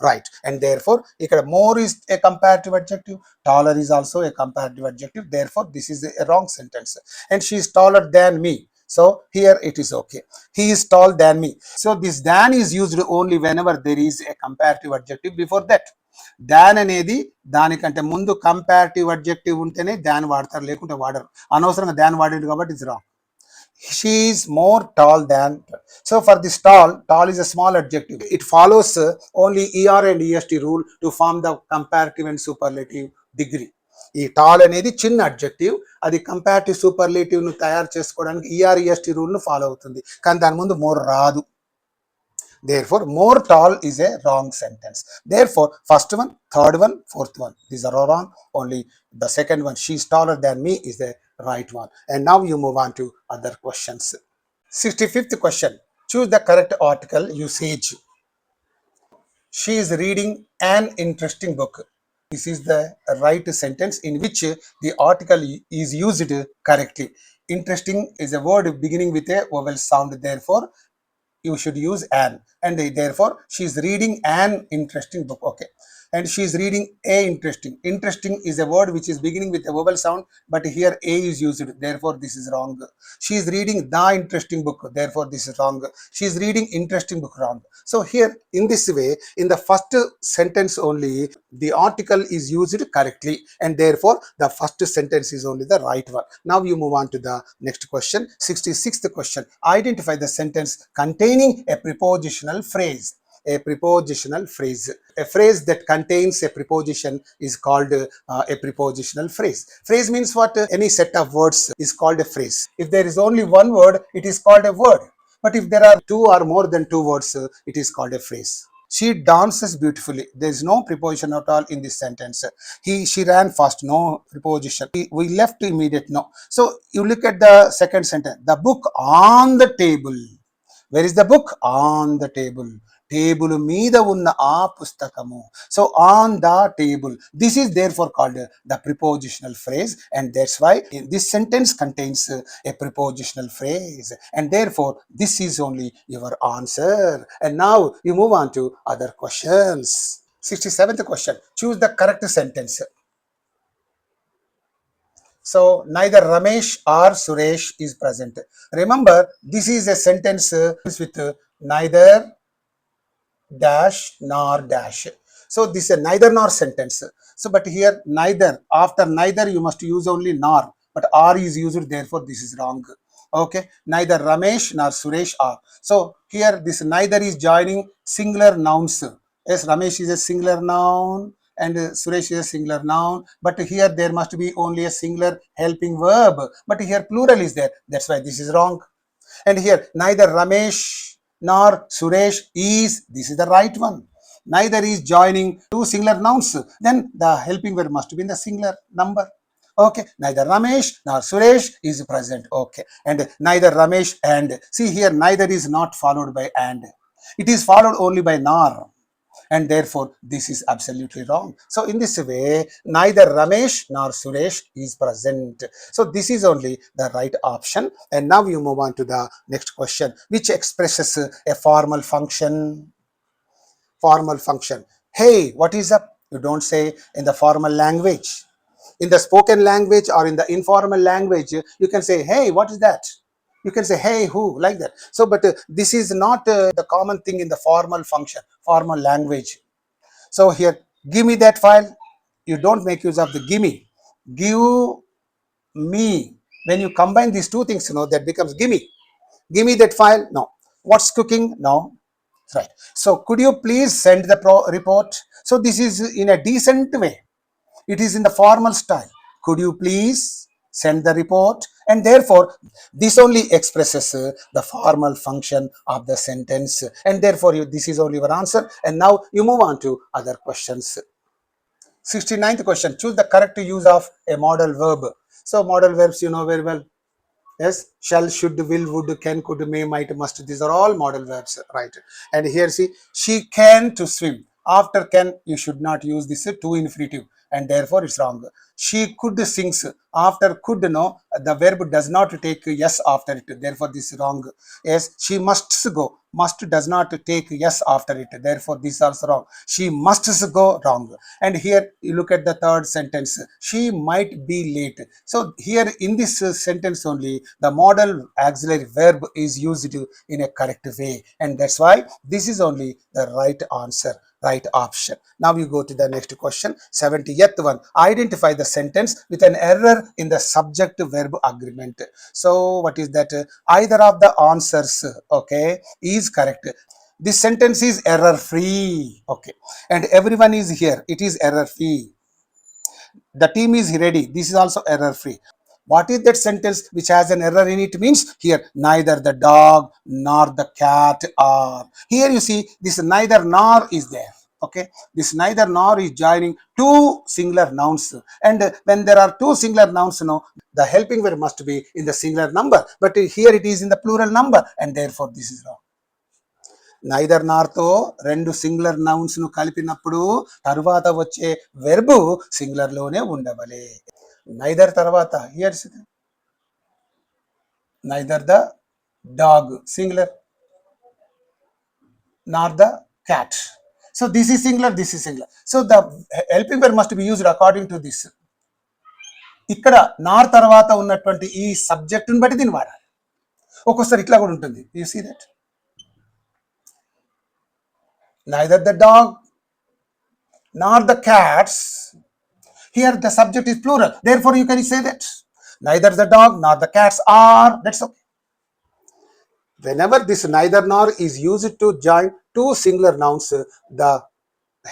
Right. And there four ఇక్కడ more is a comparative adjective, taller is also a comparative adjective, therefore this is a wrong sentence. And she is taller than me, so here it is okay. He is tall than me. So this than is used only whenever there is a comparative adjective before that. దాన్ అనేది దానికంటే ముందు comparative adjective ఉంటేనే దాన్ వాడతారు, లేకుంటే వాడరు. అనవసరంగా దాన్ వాడేది కాబట్టి it's wrong. She is more tall than. So for this tall is a small adjective. It follows only er and est rule to form the comparative and superlative degree. ఈ tall అనేది చిన్న అడ్జెక్టివ్, అది comparative superlative ను తయారు చేసుకోవడానికి ER-EST rule ను follow అవుతుంది, కానీ దాని ముందు మోర్ రాదు. Therefore more tall is a wrong sentence. Therefore first one, third one, fourth one, these are all wrong. Only the second one, she is taller than me, is the right one. And now you move on to other questions. 65th question. Choose the correct article usage. She is reading an interesting book. This is the right sentence in which the article is used correctly. Interesting is a word beginning with a vowel sound, therefore you should use an, and therefore she is reading an interesting book. Okay. And she is reading a interesting. Interesting is a word which is beginning with a vowel sound, but here a is used, therefore this is wrong. She is reading the interesting book, therefore this is wrong. She is reading interesting book, wrong. So here in this way, in the first sentence only the article is used correctly, and therefore the first sentence is only the right one. Now you move on to the next question. 66th question. Identify the sentence containing a prepositional phrase. A prepositional phrase. A phrase that contains a preposition is called a prepositional phrase. Phrase means what? Any set of words is called a phrase. If there is only one word, it is called a word. But if there are two or more than two words, it is called a phrase. She dances beautifully. There is no preposition at all in this sentence. She ran fast. No preposition. We left immediate. No. So you look at the second sentence. The book on the table. Where is the book? On the table. Table meeda unna aa pushtakamu. So on the table. This is therefore called the prepositional phrase, and that's why this sentence contains a prepositional phrase, and therefore this is only your answer. And now you move on to other questions. 67th question. Choose the correct sentence. So neither Ramesh or Suresh is present. Remember, this is a sentence with neither dash nor dash. So this is a neither nor sentence. So but here neither, after neither you must use only nor, but or is used, therefore this is wrong. Okay. Neither Ramesh nor Suresh are. So here this neither is joining singular nouns. Yes, Ramesh is a singular noun and Suresh is a singular noun, but here there must be only a singular helping verb, but here plural is there, that's why this is wrong. And here neither Ramesh nor Suresh is, this is the right one. Neither is joining two singular nouns, then the helping verb must be in the singular number. Okay. Neither Ramesh nor Suresh is present. Okay. And neither Ramesh and, see here neither is not followed by and, it is followed only by nor, and therefore this is absolutely wrong. So in this way neither Ramesh nor Suresh is present. So this is only the right option. And now you move on to the next question, which expresses a formal function. Formal function. Hey, what is up? You don't say in the formal language. In the spoken language or in the informal language, you can say, hey, what is that? You can say, hey, who, like that. So but this is not the common thing in the formal function, formal language. So here, give me that file. You don't make use of the gimme. Give me. When you combine these two things, that becomes gimme. Give me that file. No. What's cooking? No. Right. So could you please send the report? So this is in a decent way. It is in the formal style. Could you please send the report? And therefore this only expresses the formal function of the sentence, and therefore this is only your answer. And now you move on to other questions. 69th question. Choose the correct use of a modal verb. So modal verbs you know very well. Yes, shall, should, will, would, can, could, may, might, must. These are all modal verbs, right? And here see, she can to swim. After can, you should not use this to infinitive, and therefore it's wrong. She could sings. After could, no, the verb does not take yes after it. Therefore, this is wrong. Yes, she must go. Must does not take yes after it. Therefore, this is also wrong. She must go, wrong. And here you look at the third sentence. She might be late. So here in this sentence only, the modal auxiliary verb is used in a correct way, and that's why this is only the right answer, right option. Now you go to the next question, 70th one. Identify the sentence with an error in the subject verb agreement. So what is that? Either of the answers, okay, is correct. This sentence is error free, okay, and everyone is here, it is error free. The team is ready, this is also error free. What is that sentence which has an error in it? Means here neither the dog nor the cat are. Here you see this neither nor is there. Okay, this neither nor is joining two singular nouns, and when there are two singular nouns, the helping verb must be in the singular number, but here it is in the plural number, and therefore this is wrong. Neither నార్తో రెండు singular nouns ను కలిపినప్పుడు తర్వాత వచ్చే verb singular లోనే ఉండవలే. Neither తర్వాత here's neither the dog singular nor the cat. So this is singular, this is singular. So the helping verb must be used according to this. ఇక్కడ నార్ తర్వాత ఉన్నటువంటి ఈ సబ్జెక్టుని బట్టి దీన్ని వాడాలి. ఒక్కోసారి ఇట్లా కూడా ఉంటుంది. You see that neither the dog nor the cats. Here the subject is plural, therefore you can say that neither the dog nor the cats are. That's okay. Whenever this neither nor is used to join two singular nouns, the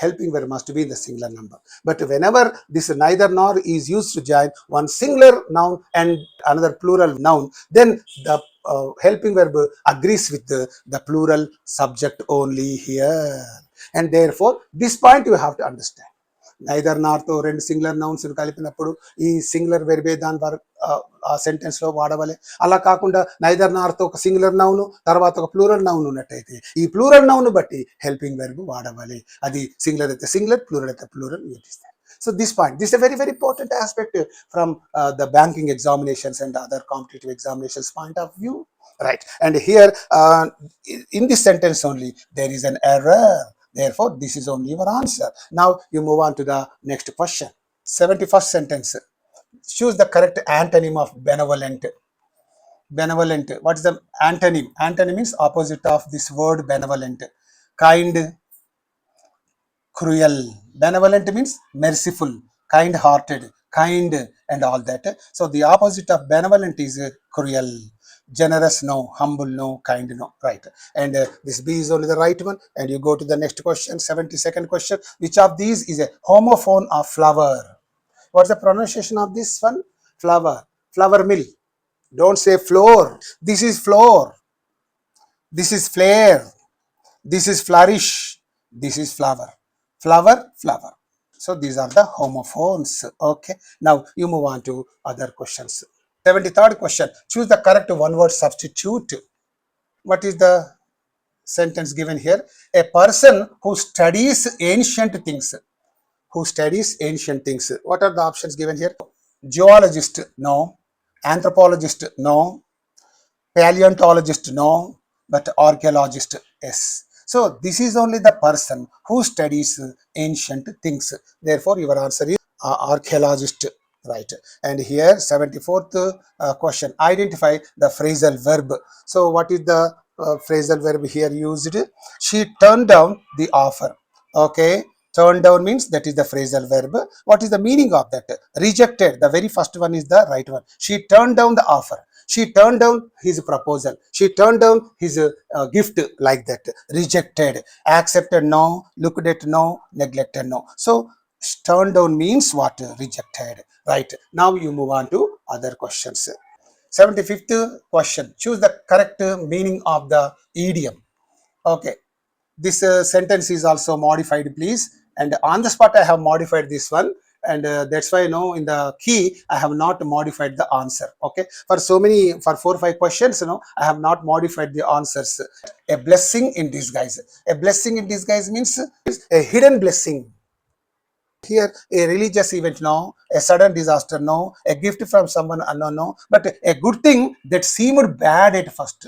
helping verb must be in the singular number. But whenever this neither nor is used to join one singular noun and another plural noun, then the helping verb agrees with the plural subject only here, and therefore this point you have to understand. Neither నార్తో రెండు singular nouns కలిపినప్పుడు ఈ singular వెర్బే దాని వరకు ఆ sentence లో వాడవాలి. అలా కాకుండా నైదర్ నార్తో ఒక సింగులర్ నౌన్ తర్వాత ఒక ప్లూరల్ నౌన్ ఉన్నట్టయితే ఈ ప్లూరల్ నౌన్ బట్టి హెల్పింగ్ వెర్బ్ వాడవాలి. అది సింగులర్ అయితే సింగులర్, ప్లూరల్ అయితే ప్లూరల్ యూజ్ చేస్తారు. So this point, this is a very, very important aspect from the banking examinations and other competitive examinations point of view, right? And here in this sentence only there is an error. Therefore, this is only your answer. Now you move on to the next question. 71st sentence. Choose the correct antonym of benevolent. Benevolent. What is the antonym? Antonym means opposite of this word benevolent. Kind, cruel. Benevolent means merciful, kind-hearted, kind, and all that. So the opposite of benevolent is cruel. Generous, no. Humble, no. Kind, no. Right. And this B is only the right one. And you go to the next question, 72nd question. Which of these is a homophone of flower? What's the pronunciation of this one? Flower. Flower mill. Don't say floor. This is floor. This is flare. This is flourish. This is flower. Flower, flower. So these are the homophones. Okay. Now you move on to other questions. 73rd question. Choose the correct one-word substitute. What is the sentence given here? A person who studies ancient things. Who studies ancient things. What are the options given here? Geologist, no. Anthropologist, no. Paleontologist, no. But archaeologist, yes. So this is only the person who studies ancient things. Therefore, your answer is archaeologist, right? And here 74th question. Identify the phrasal verb. So what is the phrasal verb here used? She turned down the offer. Okay. Turn down means that is the phrasal verb. What is the meaning of that? Rejected. The very first one is the right one. She turned down the offer. She turned down his proposal. She turned down his gift, like that. Rejected. Accepted, no. Looked at, no. Neglected, no. So turned down means what? Rejected. Right. Now you move on to other questions. 75th question. Choose the correct meaning of the idiom. Okay. This sentence is also modified, please. And on the spot I have modified this one. and that's why in the key I have not modified the answer. Okay, for so many, for 4 or 5 questions, I have not modified the answers. A blessing in disguise. A blessing in disguise means a hidden blessing. Here, a religious event, no. A sudden disaster, no. A gift from someone unknown, no. But a good thing that seemed bad at first.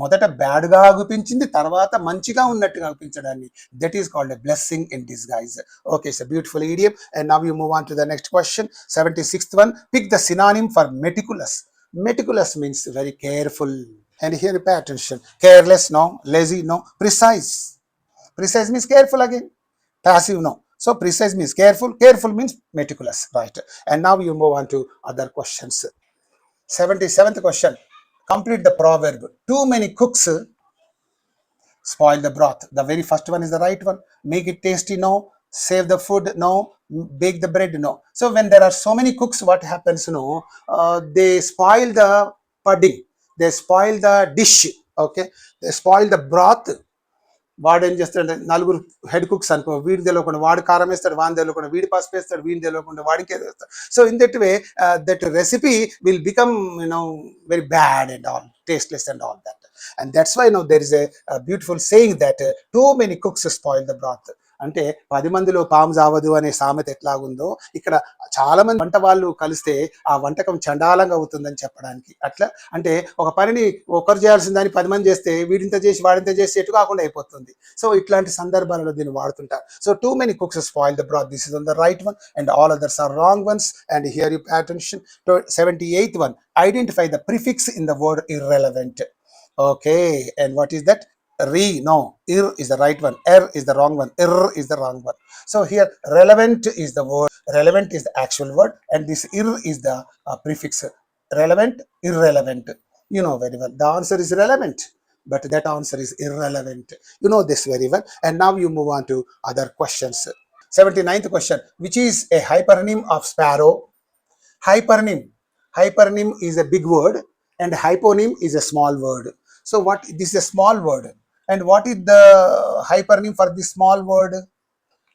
మొదట బ్యాడ్గా అనిపించింది, తర్వాత మంచిగా ఉన్నట్టుగా అనిపించడాన్ని, that is called a blessing in disguise. Okay, it's a beautiful idiom. And now you move on to the next question. 76th one. Pick the synonym for meticulous. Meticulous means very careful. And here pay attention. Careless, no. Lazy, no. Precise. Precise means careful again. Passive, no. So precise means careful. Careful means meticulous, right? And now you move on to other questions. 77th question. Complete the proverb. Too many cooks spoil the broth. The very first one is the right one. Make it tasty, no. Save the food, no. Bake the bread, no. So when there are so many cooks, what happens, they spoil the pudding. They spoil the dish. Okay, they spoil the broth. వాడు ఏం చేస్తాడంటే, నలుగురు head cooks అనుకో, వీడి తెలియకుండా వాడు కారం వేస్తాడు, వాడిని తెలియకుండా వీడి పసుపు వేస్తాడు, వీడిని తెలియకుండా వాడికి వేస్తాడు. So in that way that recipe will become very bad and all, tasteless and all that. And that's why there is a beautiful saying that too many cooks spoil the broth. అంటే 10 మందిలో పాము జావదు అనే సామెత ఎట్లాగుందో, ఇక్కడ చాలా మంది వంట వాళ్ళు కలిస్తే ఆ వంటకం చండాలంగా అవుతుందని చెప్పడానికి. అట్లా అంటే ఒక పనిని ఒకరు చేయాల్సిన దాన్ని 10 మంది చేస్తే వీడింత చేసి వాడింత చేసి ఎటు కాకుండా అయిపోతుంది. సో ఇట్లాంటి సందర్భాలలో దీన్ని వాడుతుంటారు. So too many cooks spoil the broth. This is on the right one and all others are wrong ones. And here you pay attention to 78th one. Identify the prefix in the word irrelevant. Okay, and what is that? Re, no. Ir is the right one. Er is the wrong one. Ir is the wrong one. So here relevant is the word. Relevant is the actual word, and this ir is the prefix. Relevant, irrelevant. You know very well. The answer is relevant, but that answer is irrelevant. You know this very well. And now you move on to other questions. 79th question. Which is a hypernym of sparrow? Hypernym. Hypernym is a big word and hyponym is a small word. So what, this is a small word, and what is the hypernym for this small word?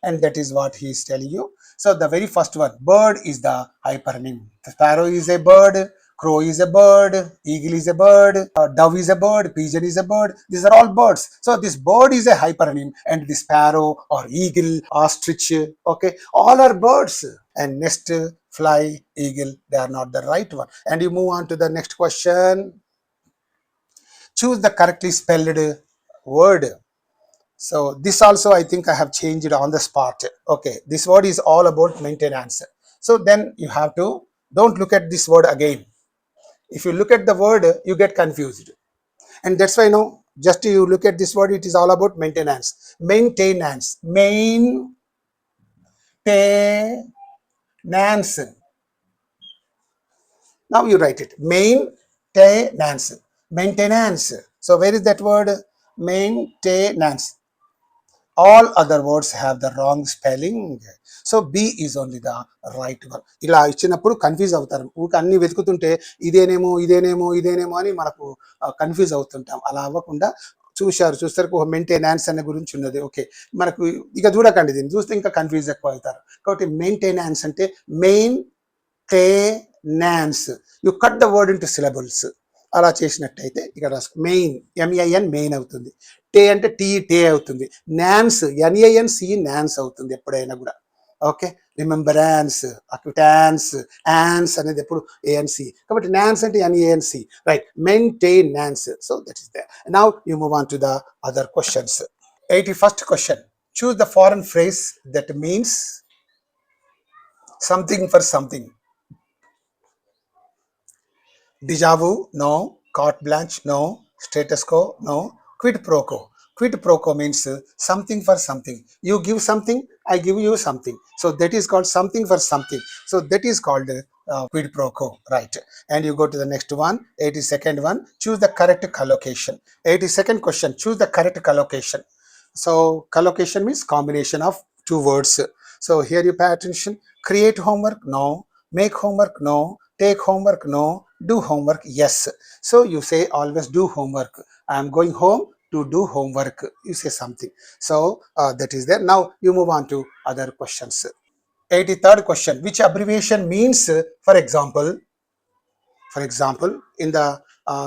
And that is what he is telling you. So the very first one, bird is the hypernym. Sparrow is a bird, crow is a bird, eagle is a bird, dove is a bird, pigeon is a bird. These are all birds. So this bird is a hypernym, and the sparrow or eagle, ostrich, okay, all are birds. And nest, fly, eagle, they are not the right one. And you move on to the next question. Choose the correctly spelled word. So this also I think I have changed on the spot. Okay, this word is all about maintenance. So then you have to, don't look at this word again. If you look at the word, you get confused. And that's why just you look at this word, it is all about maintenance. Maintenance. Maintenance. Now you write it. Maintenance. Maintenance. So where is that word? Maintenance. All other words have the wrong spelling. So B is only the right one. ఇలా ఇచ్చినప్పుడు confuse అవుతారు. ఊక అన్ని వెతుకుతుంటే ఇదేనేమో ఇదేనేమో ఇదేనేమో అని మనకు కన్ఫ్యూజ్ అవుతుంటాం. అలా అవ్వకుండా చూస్తారు మెయింటెనెన్స్ అనే గురించి ఉన్నది. ఓకే, మనకు ఇక చూడకండి, దీన్ని చూస్తే ఇంకా కన్ఫ్యూజ్ ఎక్కువ అవుతారు. కాబట్టి మెయింటెనెన్స్ అంటే maintenance. You cut the word into syllables. అలా చేసినట్టయితే ఇక్కడ మెయిన్, ఎంఐఎన్ మెయిన్ అవుతుంది. టే అంటే టే అవుతుంది. నాన్స్, ఎన్ఏఎన్సి నాన్స్ అవుతుంది ఎప్పుడైనా కూడా. ఓకే, రిమెంబరాన్స్, అక్విటాన్స్, యాన్స్ అనేది ఎప్పుడు ఏఎన్సి. కాబట్టి నాన్స్ అంటే NANC, right. Maintenance. So that is there. Now you move on to the other questions. 81st question. Choose the foreign phrase that means something for something. Déjà vu, no. Carte blanche, no. Status quo, no. Quid pro quo. Quid pro quo means something for something. You give something, I give you something. So that is called something for something. So that is called quid pro quo, right? And you go to the next one, 82nd one. Choose the correct collocation. 82nd question. Choose the correct collocation. So collocation means combination of two words. So here you pay attention. Create homework, no. Make homework, no. Take homework, no. Do homework, yes. So you say always do homework. I am going home to do homework. You say something. So that is there. Now you move on to other questions. 83rd question. Which abbreviation means, for example, in the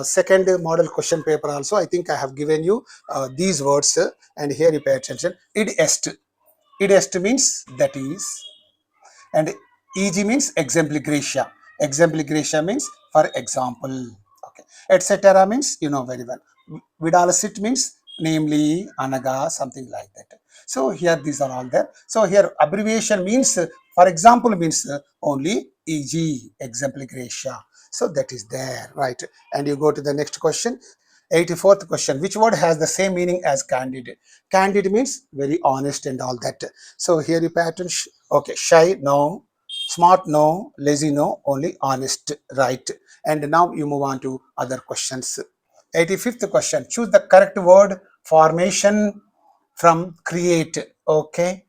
second model question paper also, I think I have given you these words, and here you pay attention. Id est. Id est means that is, and eg means exempli gratia. Exempli gratia means for example. Okay, etc. means you know very well. Vidalicit means namely, anaga, something like that. So here these are all there. So here abbreviation means, for example, means only eg, exempli gratia. So that is there, right? And you go to the next question. 84th question. Which word has the same meaning as candid? Candid means very honest and all that. So here you pattern. Okay, shy, no. Smart, no. Lazy, no. Only honest, right? And now you move on to other questions. 85th question. Choose the correct word formation from create. Okay,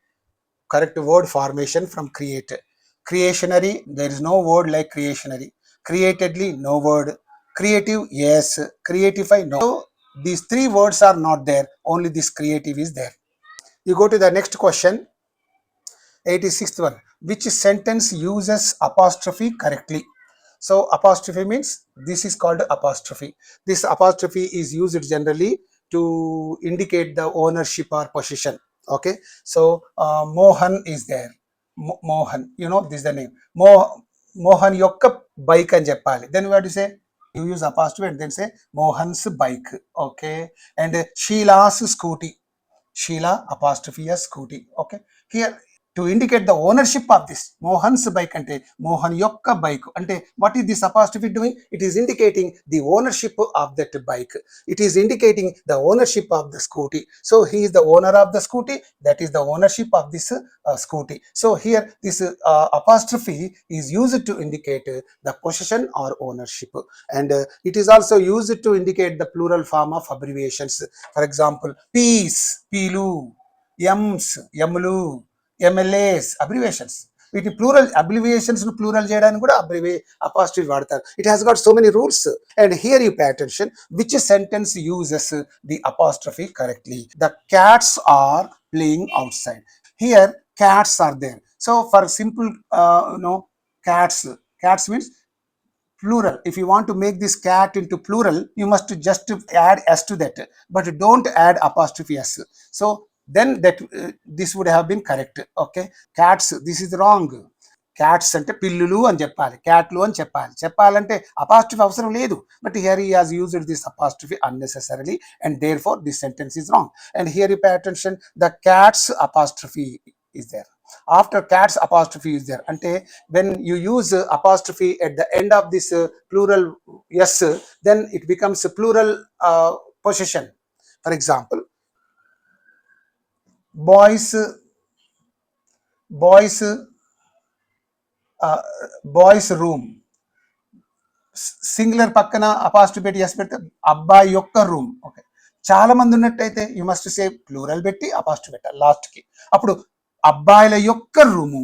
correct word formation from create. Creationary, there is no word like creationary. Createdly, no word. Creative, yes. Creatify, no. So these three words are not there. Only this creative is there. You go to the next question. 86th one. Which sentence uses apostrophe correctly? So apostrophe means this is called apostrophe. This apostrophe is used generally to indicate the ownership or possession. Okay, so Mohan is there. Mohan, you know, this is the name. Mohan yokka bike and cheppali. Then what do you say? You use apostrophe and then say Mohan's bike. Okay, and Sheila's scooty. Sheila apostrophe scooty. Okay, here to indicate the ownership of this Mohan's bike ante Mohan yokka bike ante what is this apostrophe doing? It is indicating the ownership of that bike. It is indicating the ownership of the scooty. So he is the owner of the scooty. That is the ownership of this scooty. So here this apostrophe is used to indicate the possession or ownership, and it is also used to indicate the plural form of abbreviations. For example, peace, pilu, yams, yamlu, MLAs, abbreviations. With plural abbreviations, plural చేయడానికి కూడా apostrophe వాడతారు. It has got so many rules. And here you pay attention. Which sentence uses the apostrophe correctly? The cats are playing outside. Here cats are there. So for simple, cats means plural. If you want to make this cat into plural, you must just add s to that, but don't add apostrophe s. So then that this would have been correct. Okay, cats, this is wrong. Cats ante pillulu అని చెప్పాలి, క్యాట్లు అని చెప్పాలంటే apostrophe అవసరం లేదు. But here he has used this apostrophe unnecessarily, and therefore this sentence is wrong. And here you pay attention, the cat's apostrophe is there. After cats apostrophe is there, ante when you use apostrophe at the end of this plural yes, then it becomes a plural possession. For example, boys room, singular పక్కన apostrophe పెట్టి S పెడితే అబ్బాయి యొక్క room. Okay, చాలా మంది ఉన్నట్టయితే you must say plural పెట్టి apostrophe పెట్టాలి లాస్ట్ కి. అప్పుడు అబ్బాయిల యొక్క రూము,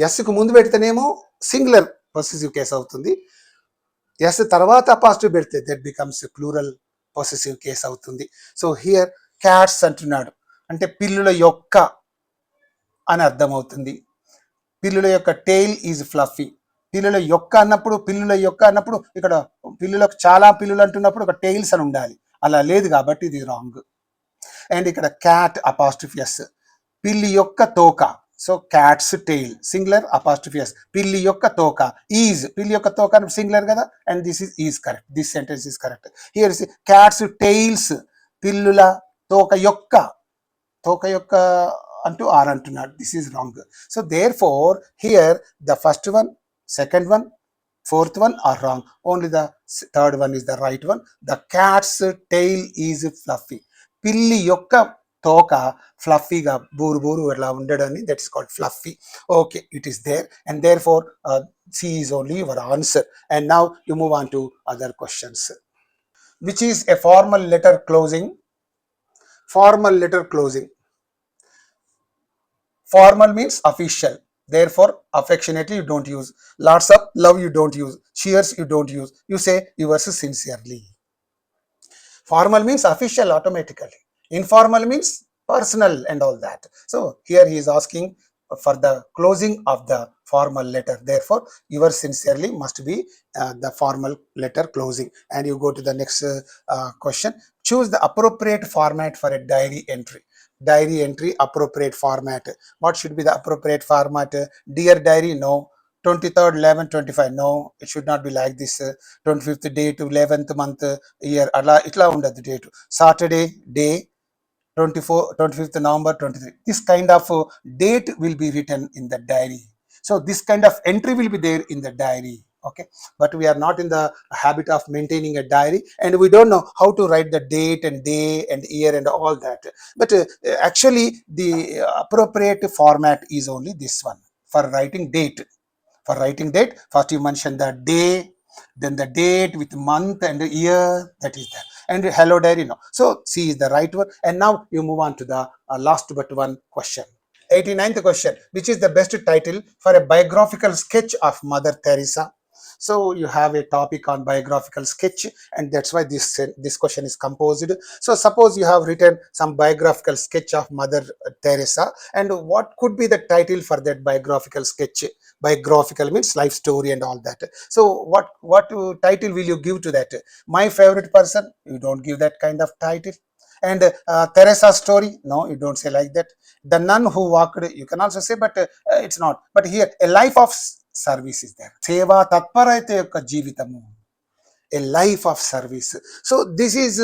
ఎస్ కు ముందు పెడితేనేమో సింగులర్ పొసెసివ్ కేస్ అవుతుంది. ఎస్ తర్వాత అపాస్ట్రఫీ పెడితే that becomes plural possessive case అవుతుంది. సో హియర్ క్యాట్స్ అంటున్నాడు అంటే పిల్లుల యొక్క అని అర్థమవుతుంది. పిల్లుల యొక్క టెయిల్ ఈజ్ ఫ్లఫీ. పిల్లుల యొక్క అన్నప్పుడు ఇక్కడ పిల్లులకు చాలా పిల్లులు అంటున్నప్పుడు ఒక టెయిల్స్ అని ఉండాలి, అలా లేదు కాబట్టి ఇది రాంగ్. అండ్ ఇక్కడ క్యాట్ అపాస్ట్రఫీ ఎస్, పిల్లి యొక్క తోక. So cat's tail singular apostrophe S, పిల్లి యొక్క తోక. ఈజ్, పిల్లి యొక్క తోక సింగులర్ కదా, and this is correct. This sentence is correct. Here is cats' tails, పిల్లుల తోక యొక్క అంటూ ఆర్ అంటున్నాడు. This is wrong. So therefore here the first one, second one, fourth one are wrong. Only the third one is the right one. The cat's tail is fluffy. Pilli yokka toka fluffy ga booru booru atla undadani, that is called fluffy. Okay, it is there, and therefore C is only your answer. And now you move on to other questions. Which is a formal letter closing? Formal letter closing. Formal means official. Therefore, affectionately you don't use. Lots of love you don't use. Cheers you don't use. You say yours sincerely. Formal means official automatically. Informal means personal and all that. So here he is asking for the closing of the formal letter. Therefore, yours sincerely must be the formal letter closing. And you go to the next question. Choose the appropriate format for a diary entry. Diary entry appropriate format. What should be the appropriate format? Dear diary, no. 23rd, 11th, 25. No, it should not be like this. 25th day to 11th month, year. Itla undadu date. Saturday, day. 25th November 23. This kind of date will be written in the diary. So this kind of entry will be there in the diary. Okay, but we are not in the habit of maintaining a diary, and we don't know how to write the date and day and year and all that. But actually, the appropriate format is only this one for writing date. For writing date, first you mention the day, then the date with month and year, that is there. And hello diary, no. So C is the right one. And now you move on to the last but one question. 89th question. Which is the best title for a biographical sketch of Mother Teresa? So you have a topic on biographical sketch, and that's why this question is composed. So suppose you have written some biographical sketch of Mother Teresa, and what could be the title for that biographical sketch? Biographical means life story and all that. So what title will you give to that? My favorite person? You don't give that kind of title. And Teresa's story? No, you don't say like that. The nun who walked, you can also say, but it's not. But here, a life of service is there. Seva tatparayate yokka jeevitamu. A life of service. So this is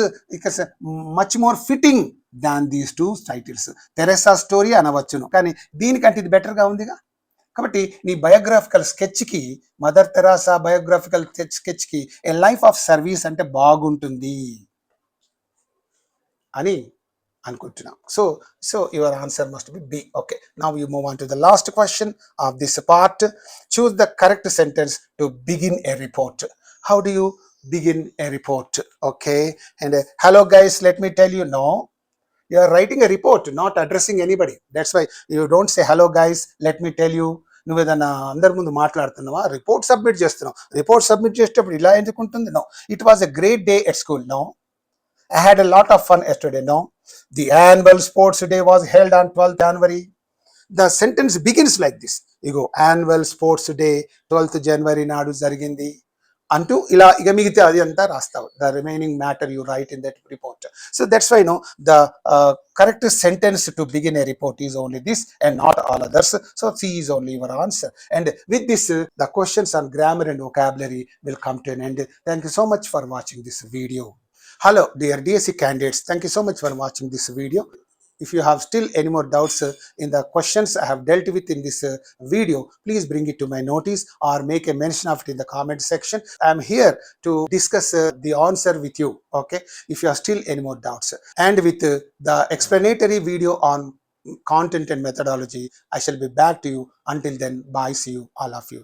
much more fitting than these two titles. Teresa story anavachunu. Kani deenikante idi better ga undiga. కాబట్టి నీ biographical స్కెచ్కి, mother Teresa biographical స్కెచ్కి a life of service అంటే బాగుంటుంది అని అనుకుంటున్నాం. So your answer must be B. Okay, now you move on to the last question of this part. Choose the correct sentence to begin a report. How do you begin a report? Okay, and hello guys, let me tell you, no, you are writing a report, not addressing anybody. That's why you don't say hello guys, let me tell you. నువ్వు ఏదైనా అందరి ముందు మాట్లాడుతున్నావా? Report submit చేస్తున్నావు. Report submit చేసేటప్పుడు ఇలా ఎందుకు ఉంటుంది? No. It was a great day at school. No. I had a lot of fun yesterday. No. The annual sports day was held on 12th January. The sentence begins like this. You go, annual sports day 12th January నాడు జరిగింది అంటూ ఇలా ఇక మిగతా అది అంతా రాస్తావు. The remaining matter you write in that report. So that's why no the correct sentence to begin a report is only this and not all others. So C is only your answer. And with this the questions on grammar and vocabulary will come to an end. Thank you so much for watching this video. Hello dear DSC candidates, thank you so much for watching this video. If you have still any more doubts in the questions I have dealt with in this video, please bring it to my notice or make a mention of it in the comment section. I am here to discuss the answer with you. Okay, if you have still any more doubts, and with the explanatory video on content and methodology, I shall be back to you. Until then, bye, see you all of you.